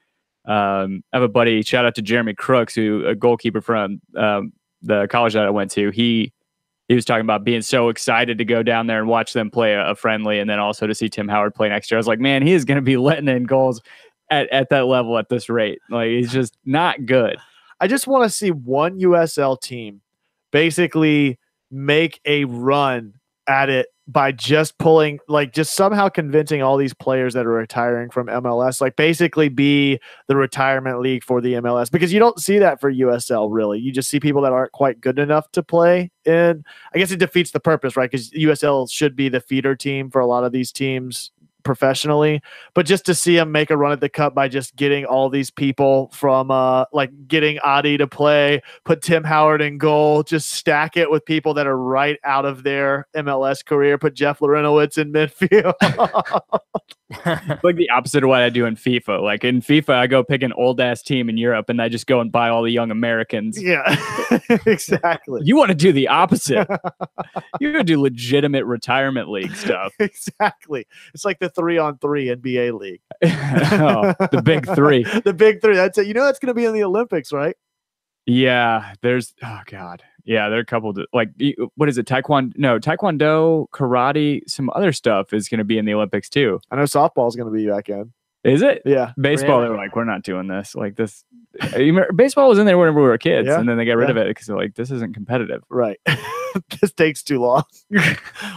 I have a buddy, shout out to Jeremy Crooks, who a goalkeeper from the college that I went to. He was talking about being so excited to go down there and watch them play a friendly, and then also to see Tim Howard play next year. I was like, man, he is going to be letting in goals at that level at this rate. Like, he's just not good. I just want to see one USL team basically make a run at it by just pulling, like just somehow convincing all these players that are retiring from MLS, like basically be the retirement league for the MLS, because you don't see that for USL really. You just see people that aren't quite good enough to play. And I guess it defeats the purpose, right? Because USL should be the feeder team for a lot of these teams professionally, but just to see them make a run at the cup by just getting all these people from like getting Adi to play, put Tim Howard in goal, just stack it with people that are right out of their MLS career, put Jeff Larinowitz in midfield. Like the opposite of what I do in FIFA. Like in FIFA, I go pick an old ass team in Europe and I just go and buy all the young Americans. Yeah, exactly. You want to do the opposite. You're going to do legitimate retirement league stuff. Exactly. It's like the 3-on-3 NBA league. Oh, the big three. The big three. That's it. You know, that's going to be in the Olympics, right? Yeah. There's, oh God. Yeah. There are a couple of, like, what is it? Taekwondo, karate, some other stuff is going to be in the Olympics too. I know softball is going to be back in. Is it? Yeah. Baseball, really? they were like, we're not doing this. Like this. Baseball was in there whenever we were kids, Yeah. and then they got rid of it because they're like, this isn't competitive. Right. This takes too long.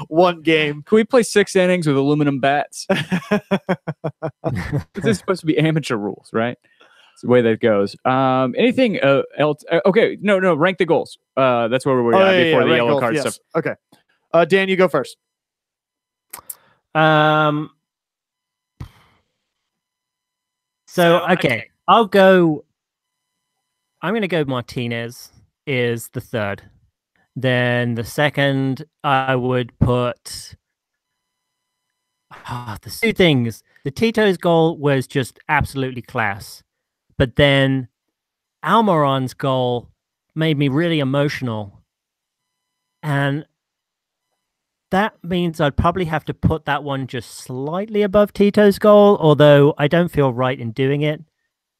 One game. Can we play 6 innings with aluminum bats? This is supposed to be amateur rules, right? It's the way that goes. Anything else? Okay, no. Rank the goals. That's where we were at before the yellow card stuff. Okay. Dan, you go first. So okay, I'm going to go Martinez is the third. Then the second, I would put the two things. The Tito's goal was just absolutely class. But then Almiron's goal made me really emotional. And that means I'd probably have to put that one just slightly above Tito's goal, although I don't feel right in doing it.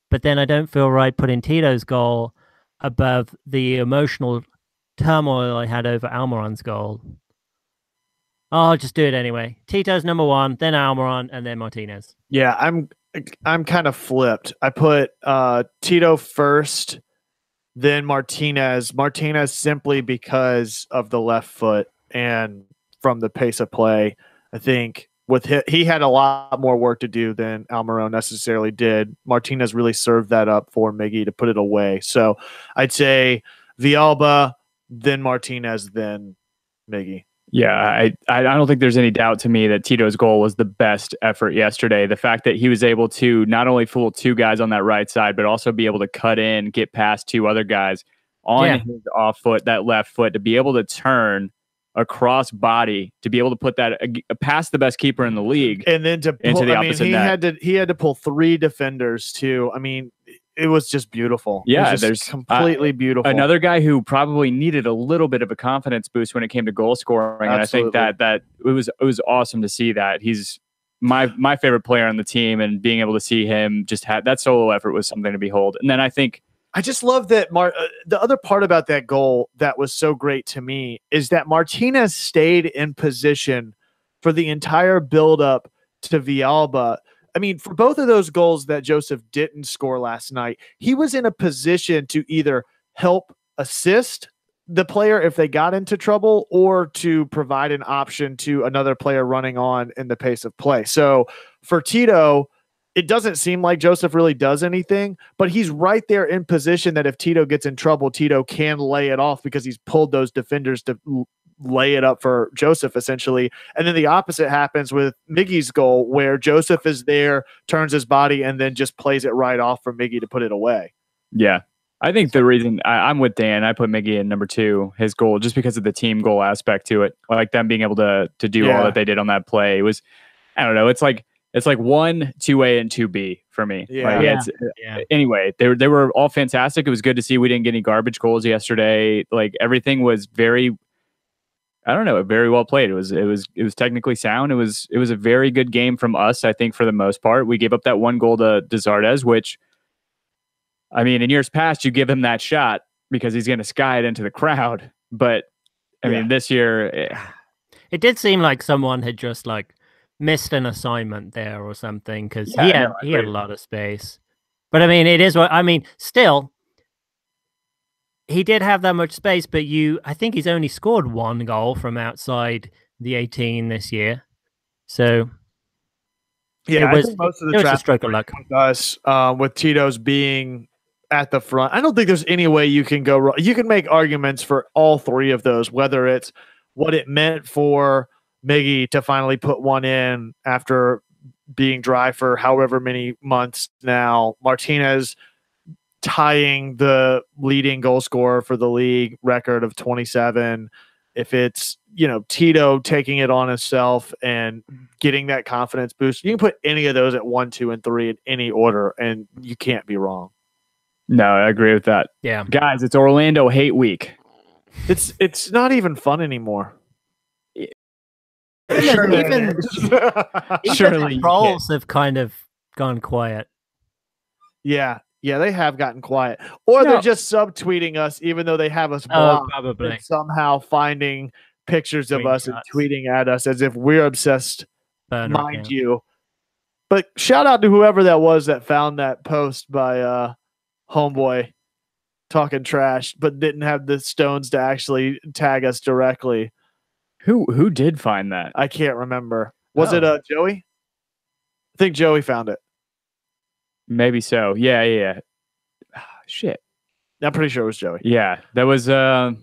But then I don't feel right putting Tito's goal above the emotional turmoil I had over Almiron's goal. I'll just do it anyway. Tito's number one, then Almiron, and then Martinez. Yeah, I'm kind of flipped. I put Tito first, then Martinez. Martinez simply because of the left foot and from the pace of play. I think with he had a lot more work to do than Almiron necessarily did. Martinez really served that up for Miggy to put it away. So I'd say Villalba, then Martinez, then Miggy. Yeah, I don't think there's any doubt to me that Tito's goal was the best effort yesterday. The fact that he was able to not only fool 2 guys on that right side, but also be able to cut in, get past 2 other guys on his off foot, that left foot, to be able to turn across body, to be able to put that past the best keeper in the league, and then to pull, into the opposite net. He had to pull 3 defenders too. I mean, it was just beautiful. Yeah, there's completely beautiful. Another guy who probably needed a little bit of a confidence boost when it came to goal scoring. Absolutely. And I think that it was awesome to see that. He's my favorite player on the team, and being able to see him just have that solo effort was something to behold. And then I think I just love that the other part about that goal that was so great to me is that Martinez stayed in position for the entire buildup to Villalba. I mean, for both of those goals that Josef didn't score last night, he was in a position to either help assist the player if they got into trouble, or to provide an option to another player running on in the pace of play. So for Tito, it doesn't seem like Josef really does anything, but he's right there in position that if Tito gets in trouble, Tito can lay it off because he's pulled those defenders to lay it up for Josef essentially. And then the opposite happens with Miggy's goal, where Josef is there, turns his body, and then just plays it right off for Miggy to put it away. Yeah. I think the reason I'm with Dan, I put Miggy in number 2, his goal, just because of the team goal aspect to it. Like them being able to do all that they did on that play. It was, I don't know. It's like 1, 2A, and 2B for me. Yeah. Anyway, they were all fantastic. It was good to see we didn't get any garbage goals yesterday. Like everything was very, I don't know, very well played. It was technically sound. It was a very good game from us, I think, for the most part. We gave up that 1 goal to Zardes, which, I mean, in years past, you give him that shot because he's going to sky it into the crowd. But I mean, this year, it did seem like someone had just like missed an assignment there or something, because he had a lot of space. But I mean, it is what I mean. Still, he did have that much space, but I think he's only scored 1 goal from outside the 18 this year. So yeah, it was, I think most of it the was a traffic stroke of luck. with us, with Tito's being at the front. I don't think there's any way you can go wrong. You can make arguments for all three of those, whether it's what it meant for Miggy to finally put one in after being dry for however many months now, Martinez tying the leading goal scorer for the league record of 27. If it's, Tito taking it on himself and getting that confidence boost, you can put any of those at 1, 2, and 3 in any order, and you can't be wrong. No, I agree with that. Yeah. Guys, it's Orlando Hate Week. It's not even fun anymore. Surely Surely the trolls have kind of gone quiet. Yeah, they have gotten quiet. Or they're just subtweeting us, even though they have us blocked. Probably. And somehow finding pictures of us and Screenshots. tweeting at us as if we're obsessed, Burner mind account. you. But shout out to whoever that was that found that post by Homeboy talking trash, but didn't have the stones to actually tag us directly. Who did find that? I can't remember. Was it Joey? I think Joey found it. Maybe so. Yeah. Shit. I'm pretty sure it was Joey. Yeah, that was. Don't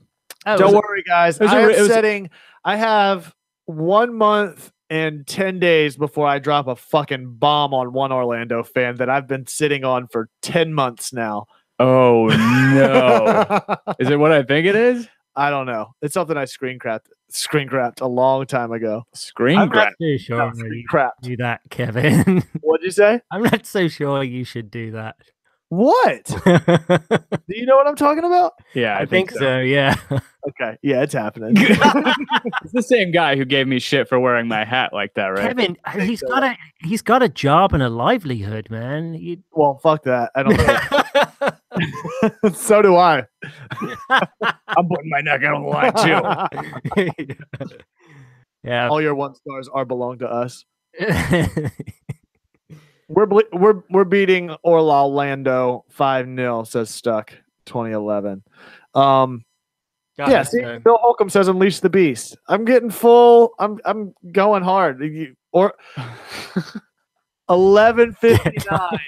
worry, guys. I have 1 month and 10 days before I drop a fucking bomb on one Orlando fan that I've been sitting on for 10 months now. Oh no! Is it what I think it is? I don't know. It's something I screen crapped a long time ago. I'm not so sure you do that, Kevin. What'd you say? I'm not so sure you should do that. What? Do you know what I'm talking about? Yeah, I think so. Yeah. Okay. Yeah, it's happening. It's the same guy who gave me shit for wearing my hat like that, right? Kevin, he's got a job and a livelihood, man. Well, fuck that. I don't know. So do I. I'm putting my neck out on the line too. Yeah. All your 1 stars belong to us. We're beating Orlando 5-0, says Stuck 2011. See, Bill Holcomb says unleash the beast. I'm getting full. I'm going hard. 11:59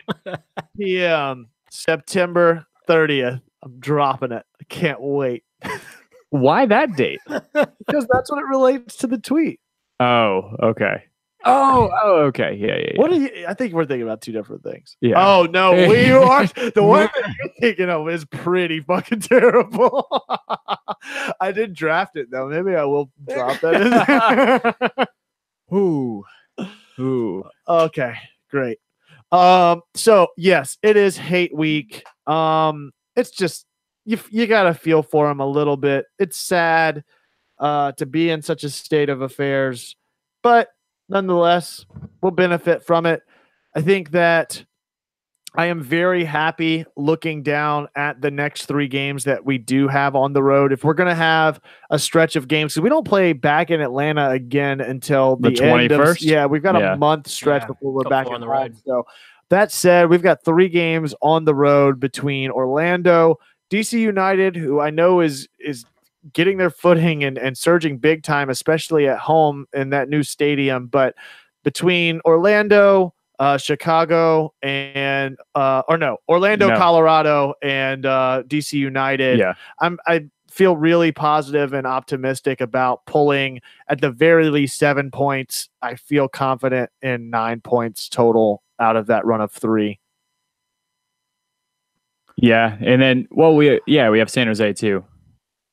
p.m. September 30th. I'm dropping it. I can't wait. Why that date? Because that's what it relates to the tweet. Oh, okay. Oh, okay. Yeah. What are you? I think we're thinking about two different things. Yeah. Oh no, we are. The one that you're thinking of is pretty fucking terrible. I did draft it though. Maybe I will drop that in there. Ooh. Okay, great. So yes, it is hate week. It's just you gotta feel for him a little bit. It's sad to be in such a state of affairs, but nonetheless, we'll benefit from it. I think that I am very happy looking down at the next 3 games that we do have on the road. If we're going to have a stretch of games, because we don't play back in Atlanta again until the 21st. We've got a month stretch before we're back on in the road. So that said, we've got 3 games on the road between Orlando, DC United, who I know is getting their footing and surging big time, especially at home in that new stadium. But between Orlando, Chicago, and Colorado, and DC United, I feel really positive and optimistic about pulling at the very least 7 points. I feel confident in 9 points total out of that run of 3. Yeah, and then we have San Jose too.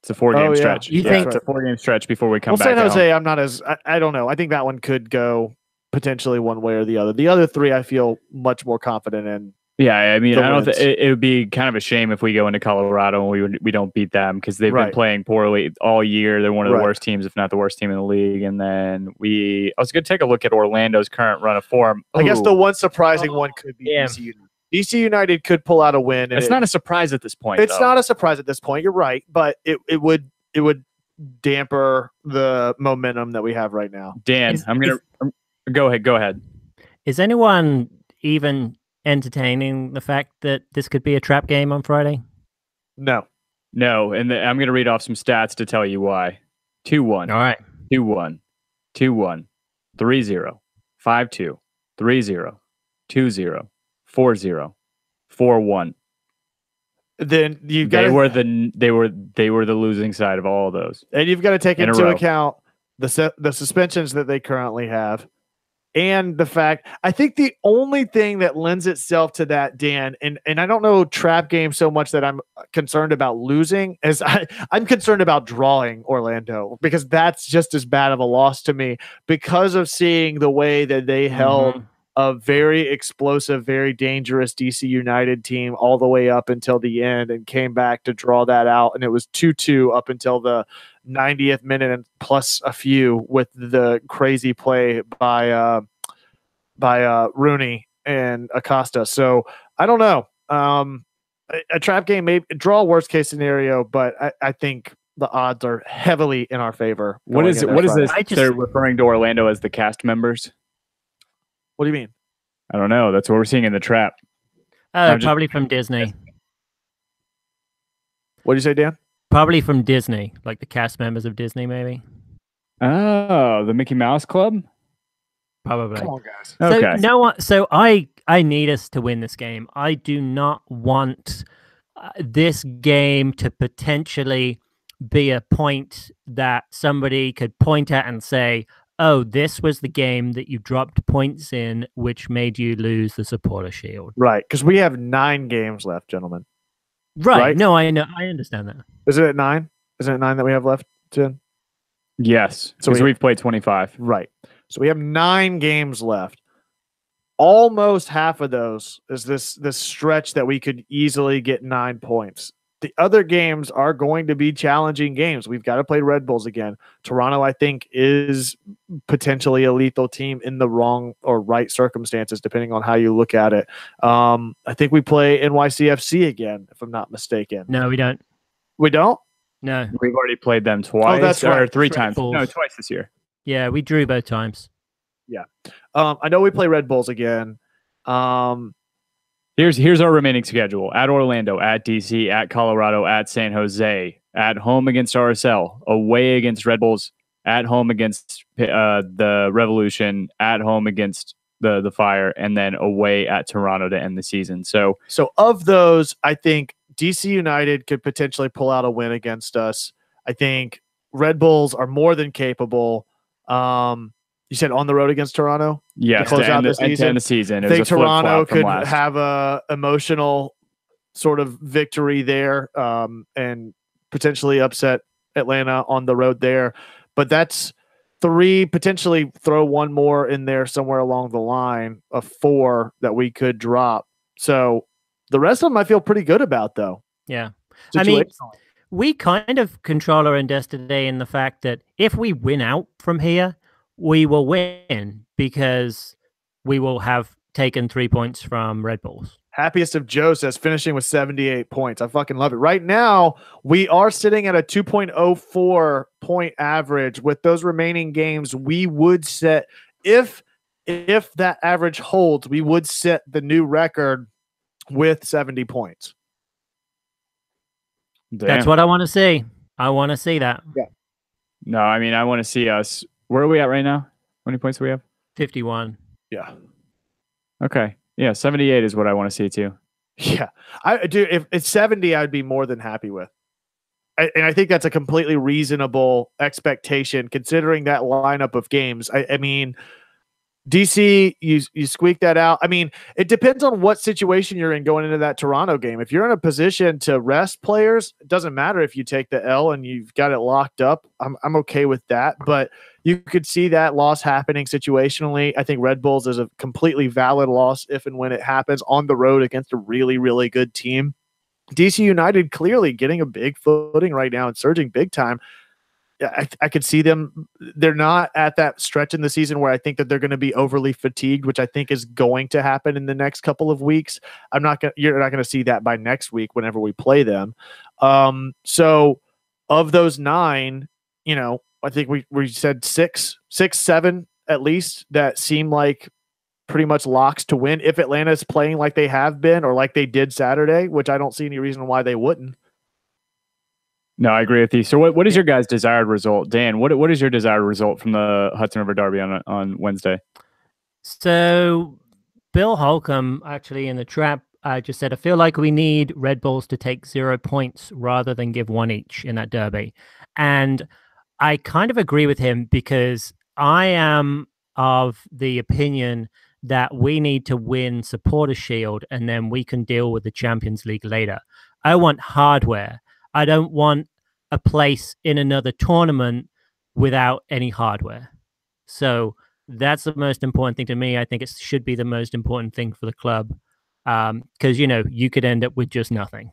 It's a 4-game stretch. You think it's a 4-game stretch before we come back? San Jose, I'm not as I don't know. I think that one could go potentially one way or the other. The other 3, I feel much more confident in. Yeah, I mean, I don't think it would be kind of a shame if we go into Colorado and we don't beat them because they've been playing poorly all year. They're one of the worst teams, if not the worst team in the league. And then I was going to take a look at Orlando's current run of form. I guess the one surprising one could be DC United. DC United could pull out a win. It's not a surprise at this point. It's not a surprise at this point. You're right, but it would damper the momentum that we have right now. Dan, go ahead. Is anyone even entertaining the fact that this could be a trap game on Friday? No, and I'm going to read off some stats to tell you why. 2-1. All right. 2-1. 2-1, 3-0, 5-2, 3-0, 2-0, 4-0, 4-1. Then you've got they were the losing side of all of those. And you've got to take into account the suspensions that they currently have. And the fact, I think the only thing that lends itself to that, Dan, and I don't know trap game so much that I'm concerned about losing as I'm concerned about drawing Orlando, because that's just as bad of a loss to me because of seeing the way that they held a very explosive, very dangerous DC United team all the way up until the end and came back to draw that out. And it was 2-2 up until the 90th minute and plus a few with the crazy play by Rooney and Acosta. So I don't know. A trap game, maybe draw worst case scenario, but I think the odds are heavily in our favor. What is this? They're referring to Orlando as the cast members. What do you mean? I don't know. That's what we're seeing in the trap. Probably from Disney. What do you say, Dan? Probably from Disney, like the cast members of Disney, maybe. Oh, the Mickey Mouse Club? Probably. Come on, guys. Okay. So I need us to win this game. I do not want this game to potentially be a point that somebody could point at and say, oh, this was the game that you dropped points in, which made you lose the Supporter Shield. Right, because we have 9 games left, gentlemen. Right. No, I know. I understand that. Is it at 9? Is it at 9 that we have left, Tim? Yes. So we've played 25. Right. So we have 9 games left. Almost half of those is this stretch that we could easily get 9 points. The other games are going to be challenging games. We've got to play Red Bulls again. Toronto, I think, is potentially a lethal team in the wrong or right circumstances, depending on how you look at it. I think we play NYCFC again, if I'm not mistaken. No, we don't. We don't? No. We've already played them twice. Oh, that's right. Or 3 times. No, twice this year. Yeah, we drew both times. Yeah. I know we play Red Bulls again. Here's our remaining schedule: at Orlando, at DC, at Colorado, at San Jose, at home against RSL, away against Red Bulls, at home against the Revolution, at home against the Fire, and then away at Toronto to end the season. So of those, I think DC United could potentially pull out a win against us. I think Red Bulls are more than capable. You said on the road against Toronto? Yes, to close out the season. I think Toronto could have a emotional sort of victory there and potentially upset Atlanta on the road there. But that's 3, potentially throw 1 more in there somewhere along the line of 4 that we could drop. So the rest of them I feel pretty good about, though. Yeah. I mean, we kind of control our own destiny in the fact that if we win out from here, we will win because we will have taken 3 points from Red Bulls. Happiest of Joe says finishing with 78 points. I fucking love it. Right now, we are sitting at a 2.04 point average. With those remaining games, we would set, if that average holds, we would set the new record with 70 points. Damn. That's what I want to see. I want to see that. Yeah. No, I mean, I want to see us. Where are we at right now? How many points do we have? 51. Yeah. Okay. Yeah, 78 is what I want to see too. Yeah. I do. If it's 70, I'd be more than happy with. And I think that's a completely reasonable expectation considering that lineup of games. I mean, DC, you squeak that out. I mean, it depends on what situation you're in going into that Toronto game. If you're in a position to rest players, it doesn't matter if you take the L and you've got it locked up. I'm okay with that. But you could see that loss happening situationally. I think Red Bulls is a completely valid loss if and when it happens on the road against a really, really good team. DC United clearly getting a big footing right now and surging big time. I could see them. They're not at that stretch in the season where I think that they're going to be overly fatigued, which I think is going to happen in the next couple of weeks. You're not going to see that by next week whenever we play them. So of those 9, I think we said 6, 7 at least that seem like pretty much locks to win if Atlanta is playing like they have been or like they did Saturday, which I don't see any reason why they wouldn't. No, I agree with you. So what is your guys' desired result? Dan, what is your desired result from the Hudson River Derby on Wednesday? So Bill Holcomb, actually in the trap, just said, I feel like we need Red Bulls to take 0 points rather than give 1 each in that derby. And I kind of agree with him because I am of the opinion that we need to win Supporter Shield and then we can deal with the Champions League later. I want hardware. I don't want a place in another tournament without any hardware. So that's the most important thing to me. I think it should be the most important thing for the club because, you could end up with just nothing.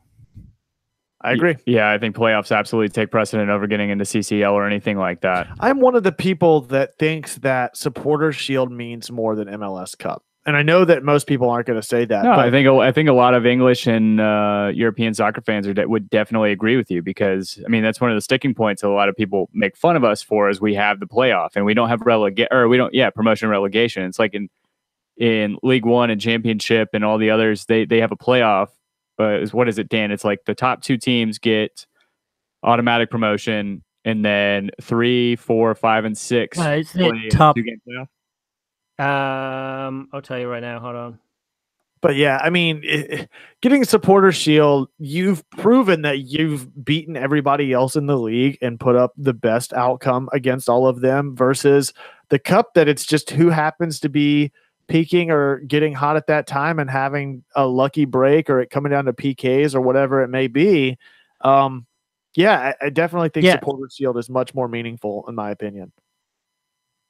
I agree. Yeah, I think playoffs absolutely take precedent over getting into CCL or anything like that. I'm one of the people that thinks that Supporters Shield means more than MLS Cup. And I know that most people aren't going to say that. No, but I think a lot of English and European soccer fans would definitely agree with you because that's one of the sticking points that a lot of people make fun of us for is we have the playoff and we don't have promotion relegation. It's like in League One and Championship and all the others, they have a playoff. What is it, Dan? It's like the top 2 teams get automatic promotion, and then 3, 4, 5, and 6 it's play the top 2-game playoff. I'll tell you right now. Hold on. But yeah, getting Supporter Shield, you've proven that you've beaten everybody else in the league and put up the best outcome against all of them versus the Cup that it's just who happens to be peaking or getting hot at that time and having a lucky break or it coming down to PKs or whatever it may be. I definitely think Supporter Shield is much more meaningful in my opinion.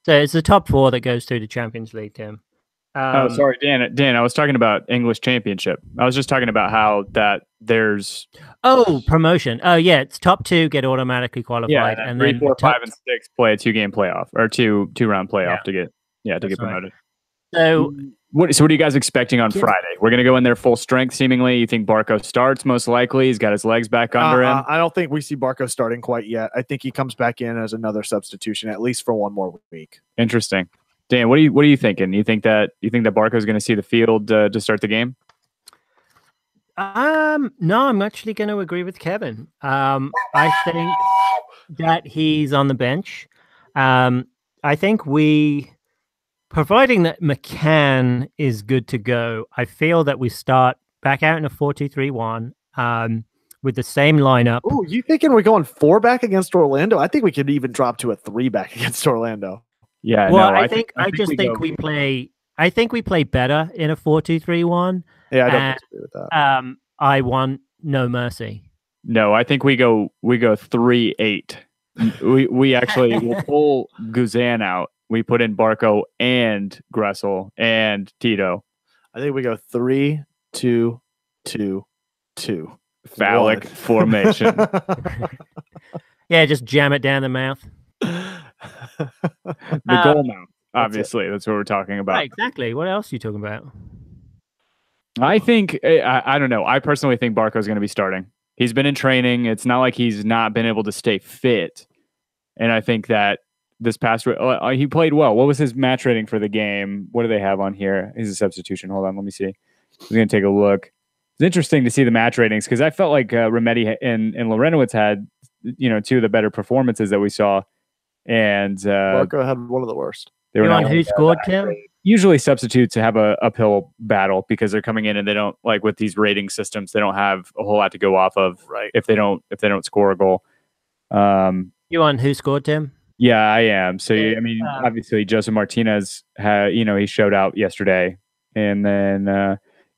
So it's the top 4 that goes through the Champions League, Tim. Sorry, Dan. I was talking about English Championship. I was just talking about how that there's promotion. Oh yeah, it's top 2 get automatically qualified, and 3, 4, 5, and 6 play a 2-game playoff or two-round playoff to get promoted. So what are you guys expecting on Friday? We're going to go in there full strength, seemingly. You think Barco starts most likely? He's got his legs back under him. I don't think we see Barco starting quite yet. I think he comes back in as another substitution, at least for 1 more week. Interesting. Dan, what are you thinking? You think that Barco is going to see the field to start the game? No, I'm actually going to agree with Kevin. I think that he's on the bench. I think providing that McCann is good to go, I feel that we start back out in a 4-2-3-1 with the same lineup. Oh, you thinking we're going 4 back against Orlando? I think we could even drop to a 3 back against Orlando. Yeah. Well, I think we play. I think we play better in a 4-2-3-1. Yeah, I don't disagree with that. I want no mercy. No, I think we go 3-8. we actually will pull Guzan out. We put in Barco and Gressel and Tito. I think we go 3-2-2-2. Phallic formation. Yeah, just jam it down the mouth. The goal mouth, obviously. That's what we're talking about. Right, exactly. What else are you talking about? I think, I don't know. I personally think Barco's going to be starting. He's been in training. It's not like he's not been able to stay fit. And I think that this past he played well. What was his match rating for the game? What do they have on here? He's a substitution. Hold on, let me see. I'm going to take a look. It's interesting to see the match ratings because I felt like Remedi and Lorenowitz had, 2 of the better performances that we saw. And Barco had one of the worst. They were on who scored, Tim? Usually substitutes have a uphill battle because they're coming in and they don't, like with these rating systems, they don't have a whole lot to go off of if they don't score a goal. You on who scored, Tim? Yeah, I am. So, obviously, Josef Martinez, he showed out yesterday. And then,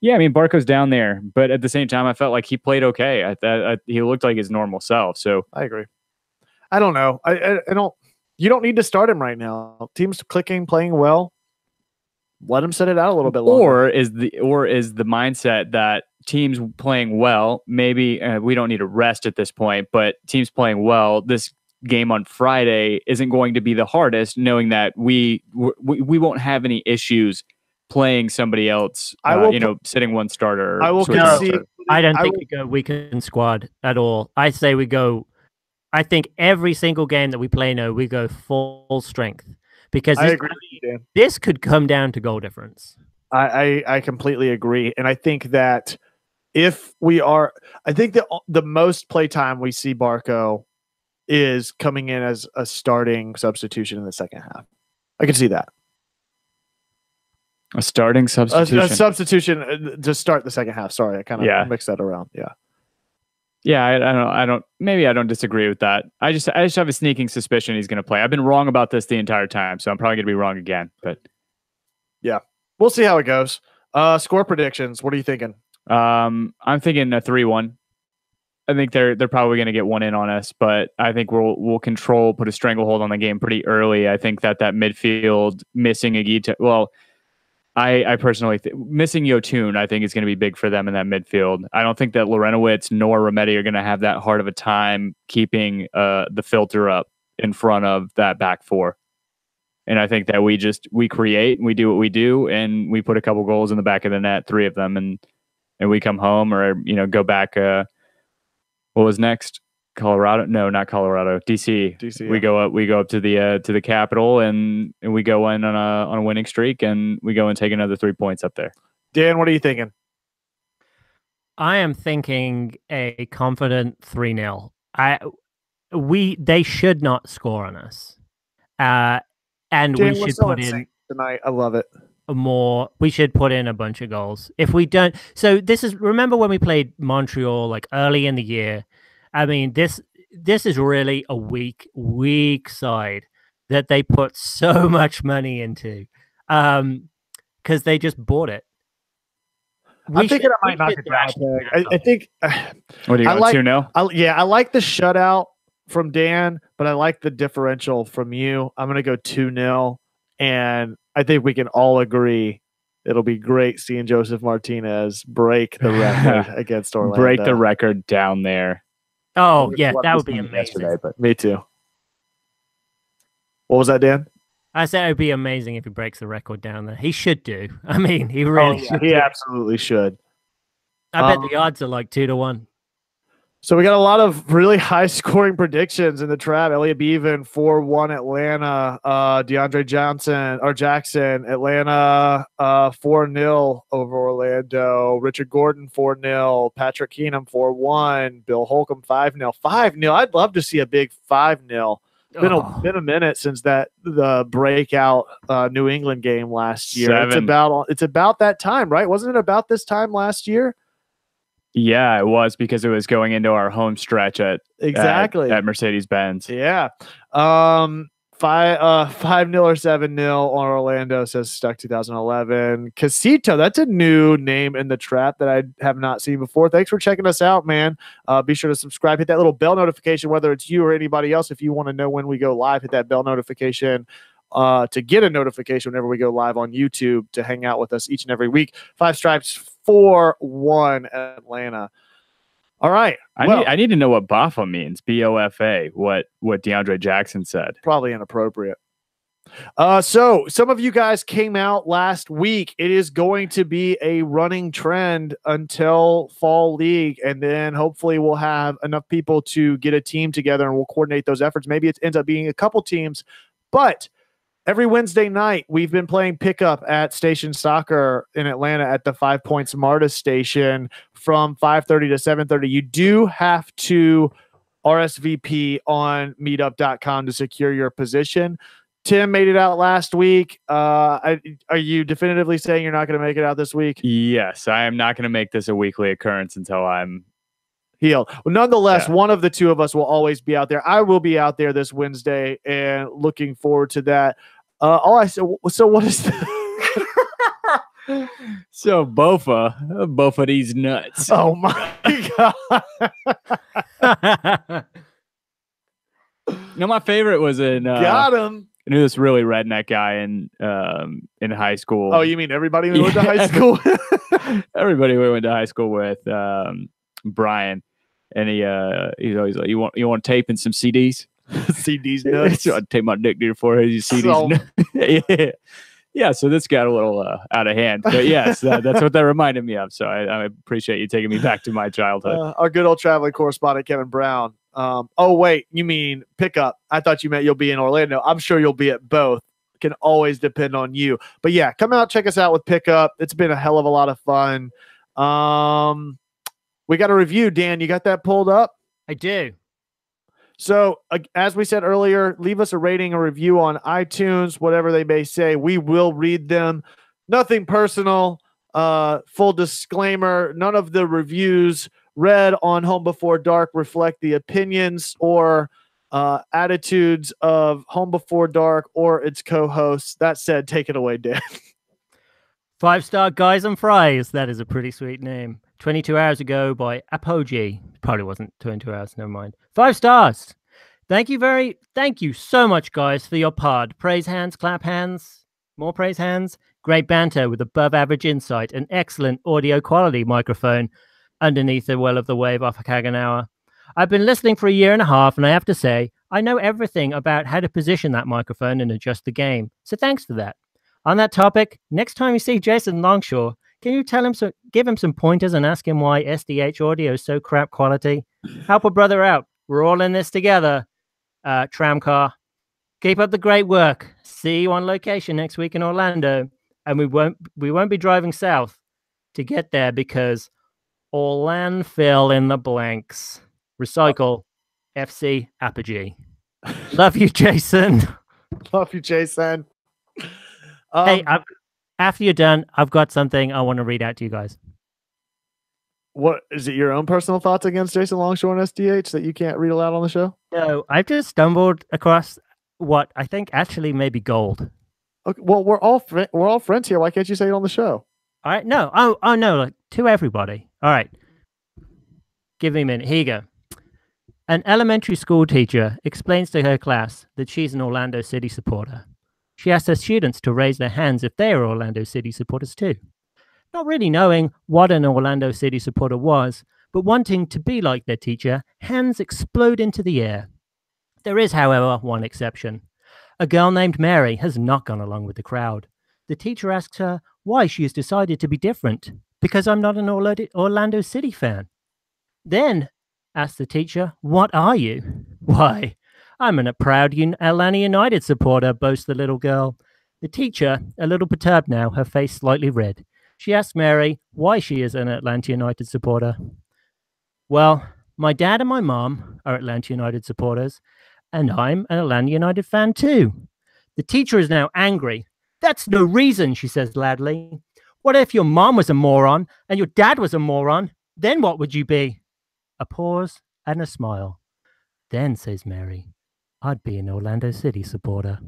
Barco's down there. But at the same time, I felt like he played okay. He looked like his normal self. So I agree. I don't know. I don't. You don't need to start him right now. Team's clicking, playing well. Let him set it out a little bit longer. Or is the mindset that teams playing well, maybe we don't need to rest at this point, but teams playing well, this game on Friday isn't going to be the hardest, knowing that we won't have any issues playing somebody else, sitting one starter. I will concede. I don't think we go weekend squad at all. I say we go. I think every single game that we play now, we go full strength because this could come down to goal difference. I completely agree, and I think that if we are, I think the most play time we see Barco is coming in as a starting substitution in the second half. I can see that. A starting substitution. A substitution to start the second half. Sorry, I kind of mixed that around. Yeah. Yeah, I don't. Maybe I don't disagree with that. I just have a sneaking suspicion he's going to play. I've been wrong about this the entire time, so I'm probably going to be wrong again. But yeah, we'll see how it goes. Score predictions. What are you thinking? I'm thinking a 3-1. I think they're probably going to get one in on us, but I think we'll control, put a stranglehold on the game pretty early. I think that midfield missing Agita. Well, I personally missing Yotun, I think is going to be big for them in that midfield. I don't think that Lorenowitz nor Rometty are going to have that hard of a time keeping the filter up in front of that back four. And I think that we create and we do what we do, and we put a couple goals in the back of the net, 3 of them, and we come home or go back. What was next? Colorado? No, not Colorado. DC. DC. We go up to the capital, and we go in on a winning streak, and we go and take another 3 points up there. Dan, what are you thinking? I am thinking a confident 3-0. They should not score on us. And Dan, we should put in tonight. I love it. We should put in a bunch of goals. If we don't, so remember when we played Montreal like early in the year? I mean, this is really a weak side that they put so much money into, because they just bought it. I'm thinking I might knock it down. I think. What do you want, 2-0? Yeah, I like the shutout from Dan, but I like the differential from you. I'm going to go 2-0, and I think we can all agree it'll be great seeing Josef Martinez break the record against Orlando. Break the record down there. Oh, yeah, that would be amazing. But me too. What was that, Dan? I said it would be amazing if he breaks the record down there. He should do. I mean, he really should. He absolutely should. I bet the odds are like 2-1. So we got a lot of really high-scoring predictions in the trap. Elliot Beaven, 4-1 Atlanta. DeAndre Jackson, Atlanta, 4-0 over Orlando. Richard Gordon, 4-0. Patrick Keenum, 4-1. Bill Holcomb, 5-0. 5-0. I'd love to see a big 5-0. Been a minute since the breakout New England game last year. 7. It's about that time, right? Wasn't it about this time last year? Yeah, it was, because it was going into our home stretch at Mercedes-Benz. Yeah. 5-0 or 7-0 on Orlando, says Stuck 2011. Casito, that's a new name in the trap that I have not seen before. Thanks for checking us out, man. Be sure to subscribe, hit that little bell notification, whether it's you or anybody else. If you want to know when we go live, hit that bell notification to get a notification whenever we go live on YouTube, to hang out with us each and every week. 5 Stripes, 4-1 Atlanta. All right. I need to know what BOFA means. BOFA. What DeAndre Jackson said. Probably inappropriate. So some of you guys came out last week. It is going to be a running trend until fall league, and then hopefully we'll have enough people to get a team together, and we'll coordinate those efforts. Maybe it ends up being a couple teams, but every Wednesday night, we've been playing pickup at Station Soccer in Atlanta at the 5 Points Marta station from 5:30 to 7:30. You do have to RSVP on meetup.com to secure your position. Tim made it out last week. Are you definitively saying you're not going to make it out this week? Yes, I am not going to make this a weekly occurrence until I'm healed. Well, nonetheless, one of the two of us will always be out there. I will be out there this Wednesday, and looking forward to that. So what is So Bofa these nuts. Oh my god. No, my favorite was in got him. I knew this really redneck guy in high school. Oh, you mean everybody we went to high school? Everybody we went to high school with, Brian, and he's always like, you want tape and some CDs? CDs nuts. So I'd take my dick to your forehead. You CDs. Yeah. So this got a little out of hand, but yes, that's what that reminded me of. So I appreciate you taking me back to my childhood. Our good old traveling correspondent Kevin Brown. Oh wait, you mean pickup? I thought you meant you'll be in Orlando. I'm sure you'll be at both. Can always depend on you. But yeah, come out, check us out with pickup. It's been a hell of a lot of fun. We got a review, Dan. You got that pulled up? I do. So, as we said earlier, leave us a rating, a review on iTunes, whatever they may say. We will read them. Nothing personal. Full disclaimer, none of the reviews read on Home Before Dark reflect the opinions or attitudes of Home Before Dark or its co-hosts. That said, take it away, Dan. 5-star Guys and Fries. That is a pretty sweet name. 22 hours ago by Apogee. Probably wasn't 22 hours, never mind. 5 stars. Thank you so much, guys, for your pod. Praise hands, clap hands, more praise hands. Great banter with above average insight and excellent audio quality microphone underneath the well of the wave off Kaganawa. I've been listening for a year and a half, and I have to say, I know everything about how to position that microphone and adjust the game. So thanks for that. On that topic, next time you see Jason Longshore, can you give him some pointers and ask him why SDH audio is so crap quality? Help a brother out. We're all in this together. Tramcar. Keep up the great work. See you on location next week in Orlando. And we won't be driving south to get there because Orlando fill in the blanks. Recycle. FC Apogee. Love you, Jason. Love you, Jason. Hey, after you're done, I've got something I want to read out to you guys. What is it? Your own personal thoughts against Jason Longshore and SDH that you can't read aloud on the show? No, I've just stumbled across what I think actually may be gold. Okay, well, we're all friends here. Why can't you say it on the show? All right, no, oh no, like to everybody. All right, give me a minute. Here you go. An elementary school teacher explains to her class that she's an Orlando City supporter. She asks her students to raise their hands if they are Orlando City supporters too. Not really knowing what an Orlando City supporter was, but wanting to be like their teacher, hands explode into the air. There is, however, one exception. A girl named Mary has not gone along with the crowd. The teacher asks her why she has decided to be different. Because I'm not an Orlando City fan. Then, asks the teacher, what are you? Why, I'm a proud Atlanta United supporter, boasts the little girl. The teacher, a little perturbed now, her face slightly red. She asks Mary why she is an Atlanta United supporter. Well, my dad and my mom are Atlanta United supporters, and I'm an Atlanta United fan too. The teacher is now angry. That's no reason, she says loudly. What if your mom was a moron and your dad was a moron? Then what would you be? A pause and a smile. Then, says Mary, I'd be an Orlando City supporter.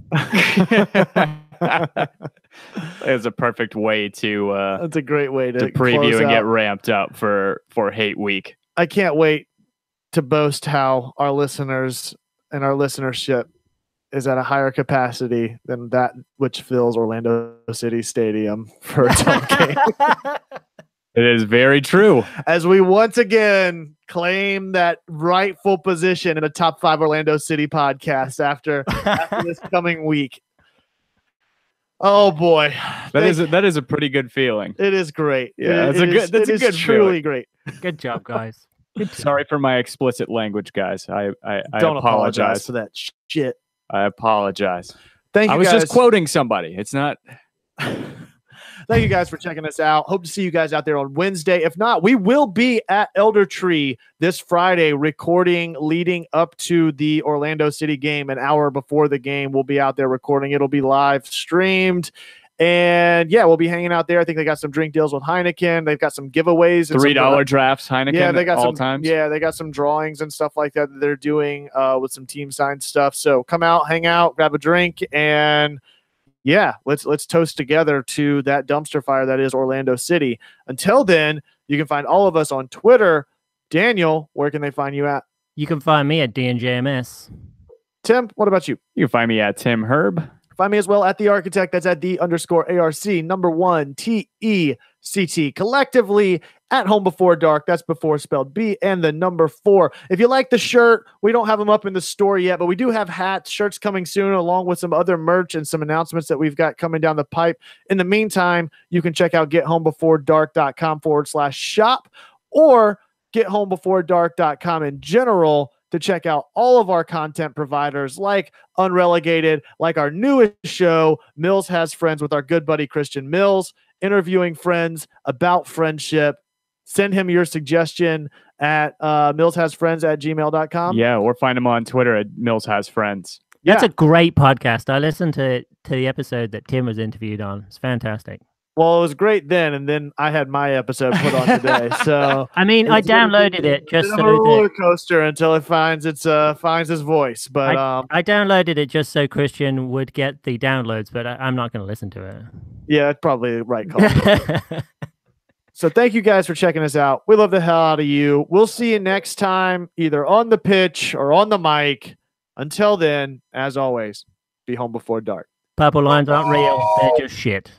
It's a perfect way to that's a great way to preview and get ramped up for Hate Week. I can't wait to boast how our listeners and our listenership is at a higher capacity than that which fills Orlando City Stadium for its home game. It is very true. As we once again claim that rightful position in a top 5 Orlando City podcast after this coming week. Oh boy, that is a pretty good feeling. It is great. Yeah, that's a good truly great. Good job, guys. Sorry for my explicit language, guys. I don't apologize for that shit. I apologize. Thank you. I was guys. just quoting somebody. It's not. Thank you guys for checking us out. Hope to see you guys out there on Wednesday. If not, we will be at Elder Tree this Friday recording leading up to the Orlando City game. An hour before the game, we'll be out there recording. It'll be live streamed. And yeah, we'll be hanging out there. I think they got some drink deals with Heineken. They've got some giveaways. And $3 drafts, Heineken. Yeah, they got all some times. Yeah, they got some drawings and stuff like that they're doing with some team signed stuff. So come out, hang out, grab a drink, and yeah, let's toast together to that dumpster fire that is Orlando City. Until then, you can find all of us on Twitter. Daniel, where can they find you at? You can find me at DNJMS. Tim, what about you? You can find me at Tim Herb. Find me as well at The Architect. That's at _ARC, number 1, TECT. Collectively at Home Before Dark. That's before spelled B and the number 4. If you like the shirt, we don't have them up in the store yet, but we do have hats, shirts coming soon, along with some other merch and some announcements that we've got coming down the pipe. In the meantime, you can check out gethomebeforedark.com/shop or gethomebeforedark.com in general to check out all of our content providers like Unrelegated, like our newest show, Mills Has Friends, with our good buddy Christian Mills, interviewing friends about friendship. send him your suggestion at millshasfriends@gmail.com. Yeah, or find him on Twitter at millshasfriends. That's a great podcast. I listened to the episode that Tim was interviewed on. It's fantastic. Well, it was great then, and then I had my episode put on today. So I mean, I downloaded it just so a roller coaster until it finds his voice. But I downloaded it just so Christian would get the downloads, but I'm not going to listen to it. Yeah, that's probably the right call. So thank you guys for checking us out. We love the hell out of you. We'll see you next time, either on the pitch or on the mic. Until then, as always, be home before dark. Purple lines aren't real. They're just shit.